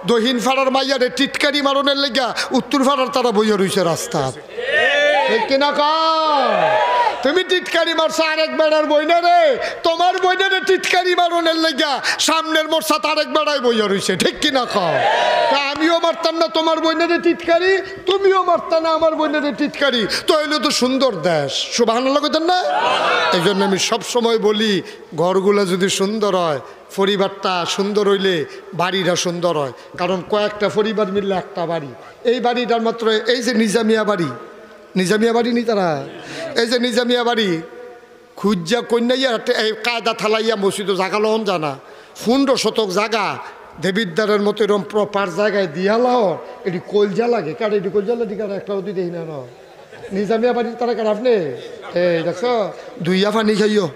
দক্ষিণ ফাড়ার মাইয়ারে টিটকারি মারনের লেগা উত্তর ফাড়ার তারা বইয়া রইছে রাস্তাত, ঠিক কিনা কও? তুমি টিটকারি মারছো আরেক বেড়ার বইনা রে, তোমার বইনারে টিটকারি মারনের লেগা সামনের মোর্চা তারেক বেড়ায় বইয়া রইছে, ঠিক কিনা কও? তা আমিও মারতাম না তোমার বইনারে টিটকারি, তুমিও মারতা না আমার বইনারে টিটকারি, তো হইলো তো সুন্দর দেশ। সুবহানাল্লাহ কইতেন না? এই জন্য আমি সবসময় বলি, ঘরগুলো যদি সুন্দর হয়, পরিবারটা সুন্দর হইলে বাড়িটা সুন্দর হয়। কারণ কয়েকটা পরিবার মিললে একটা বাড়ি। এই বাড়িটার মাত্র এই যে নিজামিয়া বাড়ি, নিজামিয়া বাড়ি নি তারা, এই যে নিজামিয়া বাড়ি খুঁজা কন্যাইয়া এই কায়দা থালাইয়া মসজিদও জাগা লহন জানা 15 শতক জাগা দেবিদ্বারের মতো এরকম প্রপার জায়গায় দিয়ালাও, এটি কলজা লাগে কার, এটি কলজা লাগে কার, একটা অতি দেখি না নিজামিয়া বাড়ি তারা কার। আপনি এই দেখছো দুইয়া পানি খাইও,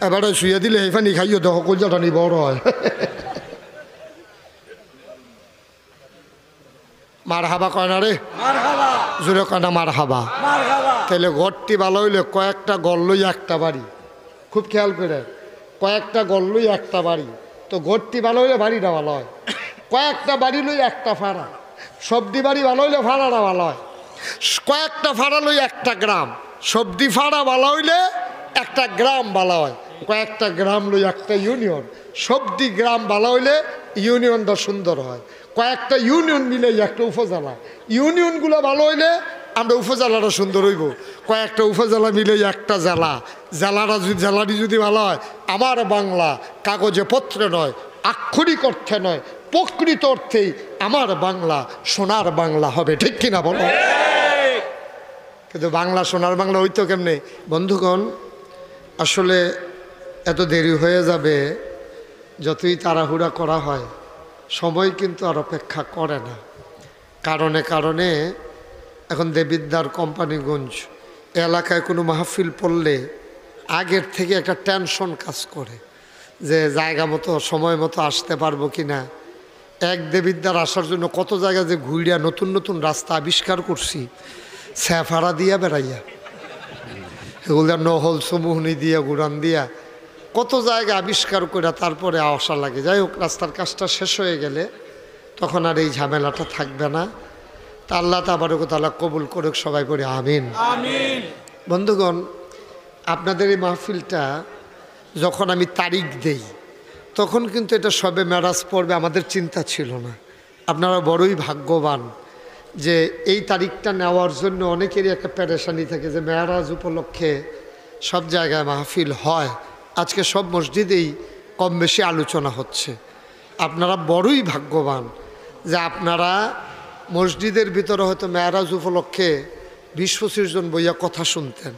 এবারে শুয়ে দিলে এই পানি খাইও, দেখো কলজাটা নি বড় হয়। মার হাবা কয় না রে, জোরে কয় না মার হাবা। তাহলে ঘরটি ভালো হইলে কয়েকটা গল লই একটা বাড়ি, খুব খেয়াল করে, কয়েকটা গল লই একটা বাড়ি। তো ঘরটি ভালো হইলে বাড়িটা ভালো হয়, কয়েকটা বাড়ি লই একটা ফাড়া, সবদি বাড়ি ভালো হইলে ফাড়াটা ভালো হয়, কয়েকটা ফাড়া লই একটা গ্রাম, সবদি ফাড়া ভালো হইলে একটা গ্রাম ভালো হয়, কয়েকটা গ্রাম লই একটা ইউনিয়ন, সবদি গ্রাম ভালো হইলে ইউনিয়নটা সুন্দর হয়, কয়েকটা ইউনিয়ন মিলে একটা উপজেলা, ইউনিয়নগুলো ভালো হইলে আমরা উপজেলাটা সুন্দর হইব, কয়েকটা উপজেলা মিলে একটা জেলা, জেলাটি যদি ভালো হয়, আমার বাংলা কাগজে পত্রে নয়, আক্ষরিক অর্থে নয়, প্রকৃত অর্থেই আমার বাংলা সোনার বাংলা হবে, ঠিক কিনা বলো? কিন্তু বাংলা সোনার বাংলা হইতো কেমনে? বন্ধুগণ, আসলে এত দেরি হয়ে যাবে, যতই তাড়াহুড়া করা হয় সময় কিন্তু আর অপেক্ষা করে না। কারণে এখন দেবিদ্বার কোম্পানিগঞ্জ এলাকায় কোনো মাহফিল পড়লে আগের থেকে একটা টেনশন কাজ করে যে জায়গা মতো সময় মতো আসতে পারবো কি না। এক দেবিদ্বার আসার জন্য কত জায়গা যে ঘুরিয়া নতুন নতুন রাস্তা আবিষ্কার করছি, স্যাফারা দিয়া বেড়াইয়া, এগুলো নহল সমুহনি দিয়া গুড়ান দিয়া কত জায়গা আবিষ্কার করে তারপরে আসা লাগে। যাই হোক, রাস্তার কাজটা শেষ হয়ে গেলে তখন আর এই ঝামেলাটা থাকবে না। তা আল্লাহ তাবারকতাআলা কবুল করুক, সবাই পড়ে আমিন। আমিন। বন্ধুগণ, আপনাদের এই মাহফিলটা যখন আমি তারিখ দেই তখন কিন্তু এটা সবে মেরাজ পড়বে, আমাদের চিন্তা ছিল না। আপনারা বড়ই ভাগ্যবান যে এই তারিখটা নেওয়ার জন্য অনেকেরই একটা পেরেশানি থাকে যে মেরাজ উপলক্ষে সব জায়গায় মাহফিল হয়, আজকে সব মসজিদেই কম বেশি আলোচনা হচ্ছে। আপনারা বড়ই ভাগ্যবান যে আপনারা মসজিদের ভিতরে হয়তো মেরাজ উপলক্ষে 20-25 জন বইয়া কথা শুনতেন,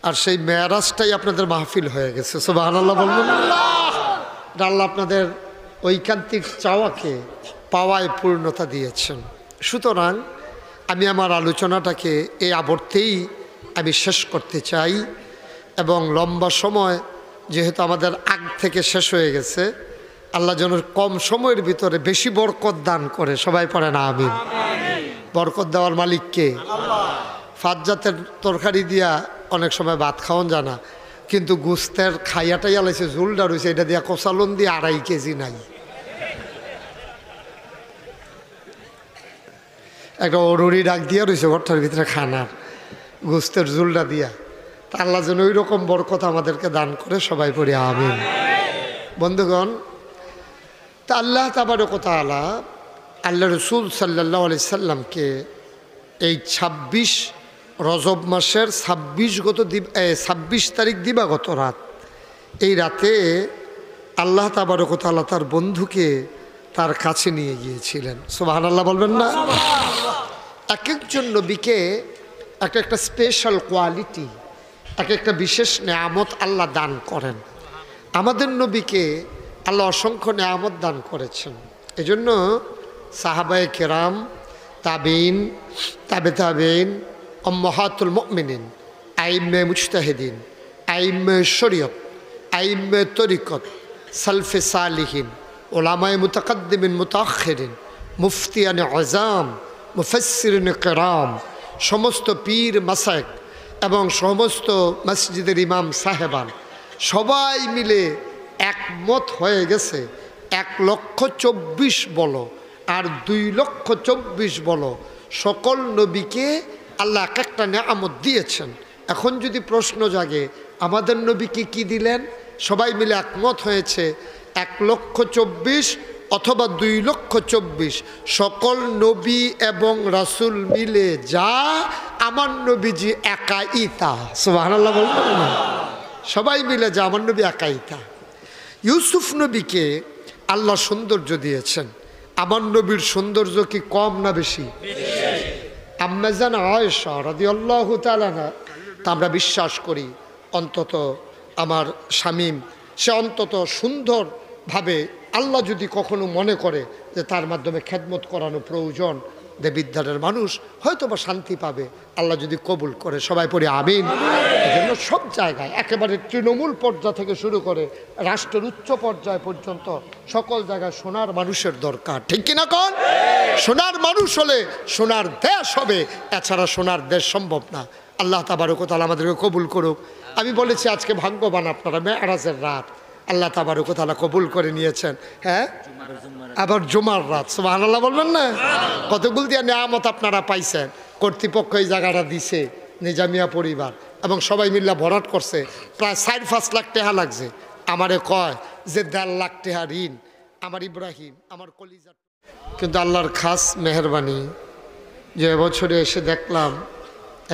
আর সেই মেরাজটাই আপনাদের মাহফিল হয়ে গেছে। সুবহানাল্লাহ বলবেন। আল্লাহ আপনাদের ঐকান্তিক চাওয়াকে পাওয়ায় পূর্ণতা দিয়েছেন। সুতরাং আমি আমার আলোচনাটাকে এই আবর্তেই আমি শেষ করতে চাই, এবং লম্বা সময় যেহেতু আমাদের আগ থেকে শেষ হয়ে গেছে, আল্লাহ যেন কম সময়ের ভিতরে বেশি বরকত দান করে। সবাই পড়ে না আমিন। বরকত দেওয়ার মালিককে ফাত জাতের তরকারি দিয়া অনেক সময় ভাত খাওয়ান জানা, কিন্তু গুস্তের খাইয়াটাই আলাইছে, ঝুলটা রয়েছে, এটা দিয়া কষালন দিয়ে 2.5 কেজি নাই। একটা অরুরি ডাক দিয়া রয়েছে ঘরটার ভিতরে খানার গুস্তের ঝুলটা দিয়া। তা আল্লাহ যেন ওই রকম বরকত আমাদেরকে দান করে। সবাই পড়ি আমিন। বন্ধুগণ, তা আল্লাহ তাবারক ওয়া তাআলা আল্লাহ রসুল সাল্লাল্লাহু আলাইহি সাল্লামকে এই 26 রজব মাসের 26 তারিখ দিবাগত রাত, এই রাতে আল্লাহ তাবারক ওয়া তাআলা তার বন্ধুকে তার কাছে নিয়ে গিয়েছিলেন। সুবহানাল্লাহ বলবেন না? এক একজন নবীকে একটা স্পেশাল কোয়ালিটি, একটা বিশেষ নেয়ামত আল্লাহ দান করেন। আমাদের নবীকে আল্লাহ অসংখ্য নেয়ামত দান করেছেন। এজন্য সাহাবায়ে কেরাম, তাবিন, তাবেইন, উম্মাহাতুল মুমিনিন, আইম্মে মুজতাহিদিন, আইম্মে শরীয়ত, আইম্মে তরিকত, সালফে সালিহিন, উলামায়ে মুতাকাদ্দিমিন মুতাআখিরিন, মুফতিয়ানে আযাম, মুফাসসিরিনে কেরাম, সমস্ত পীর মাসায়েক এবং সমস্ত মসজিদের ইমাম সাহেবান সবাই মিলে একমত হয়ে গেছে 1,24,000 বলো আর 2,24,000 বলো, সকল নবীকে আল্লাহ এক একটা নেয়ামত দিয়েছেন। এখন যদি প্রশ্ন জাগে আমাদের নবীকে কি দিলেন, সবাই মিলে একমত হয়েছে 1,24,000 অথবা 2,24,000, সকল নবী এবং রাসূল মিলে যা আমার নবীজি একাই তা। সুবহানাল্লাহ বলবেন না? সবাই মিলে যা আমার নবী একাই তা। ইউসুফ নবীকে আল্লাহ সৌন্দর্য দিয়েছেন। আমার নবীর সৌন্দর্য কি কম না বেশি? আম্মা জান আয়েশা রাদিয়াল্লাহু তাআলা তা আমরা বিশ্বাস করি, অন্তত আমার শামীম সে অন্তত সুন্দরভাবে আল্লাহ যদি কখনো মনে করে যে তার মাধ্যমে খেদমত করানো প্রয়োজন, দেবিদ্বারের মানুষ হয়তো বা শান্তি পাবে, আল্লাহ যদি কবুল করে। সবাই পড়ি আমিন। এই জন্য সব জায়গায় একেবারে তৃণমূল পর্যায় থেকে শুরু করে রাষ্ট্রের উচ্চ পর্যায় পর্যন্ত সকল জায়গায় সোনার মানুষের দরকার। ঠিক কিনা কোন? সোনার মানুষ হলে সোনার দেশ হবে, এছাড়া সোনার দেশ সম্ভব না। আল্লাহ তাবারক ওয়া তাআলা আমাদেরকে কবুল করুক। আমি বলেছি আজকে ভাগ্যবান আপনারা, মেরাজের রাত আল্লাহ তাবারক ওয়া তাআলা কবুল করে নিয়েছেন। হ্যাঁ, আবার জুমার রাত। সুবহানাল্লাহ বলবেন না? কতগুলো দিয়ে নেয়ামত আপনারা পাইছেন। কর্তৃপক্ষ এই জায়গাটা দিছে, নিজামিয়া পরিবার এবং সবাই মিল্লা ভরাট করছে। প্রায় 4-5 লাখ টাকা লাগছে। আমারে কয় যে 1.5 লাখ টাকা ঋণ আমার ইব্রাহিম, আমার কলিজা। কিন্তু আল্লাহর খাস মেহেরবানি যে এবছরে এসে দেখলাম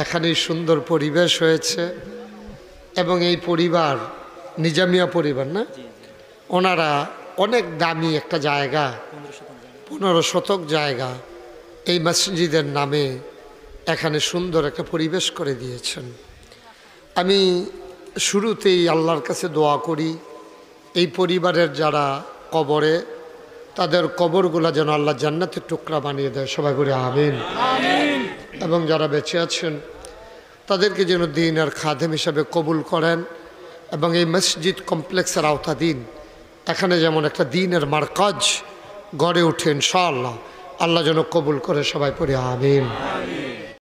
এখানেই সুন্দর পরিবেশ হয়েছে, এবং এই পরিবার নিজামিয়া পরিবার না, ওনারা অনেক দামি একটা জায়গা, 15 শতক জায়গা এই মসজিদের নামে এখানে সুন্দর একটা পরিবেশ করে দিয়েছেন। আমি শুরুতেই আল্লাহর কাছে দোয়া করি এই পরিবারের যারা কবরে, তাদের কবরগুলা যেন আল্লাহ জান্নাতের টুকরা বানিয়ে দেয়। সবাই করে আমিন। এবং যারা বেঁচে আছেন তাদেরকে যেন দ্বীনের খাদেম হিসাবে কবুল করেন, এবং এই মসজিদ কমপ্লেক্সের আওতাধীন এখানে যেমন একটা দ্বীনের মারকাজ গড়ে ওঠে ইনশাআল্লাহ, আল্লাহ যেন কবুল করে। সবাই পড়ে আমিন।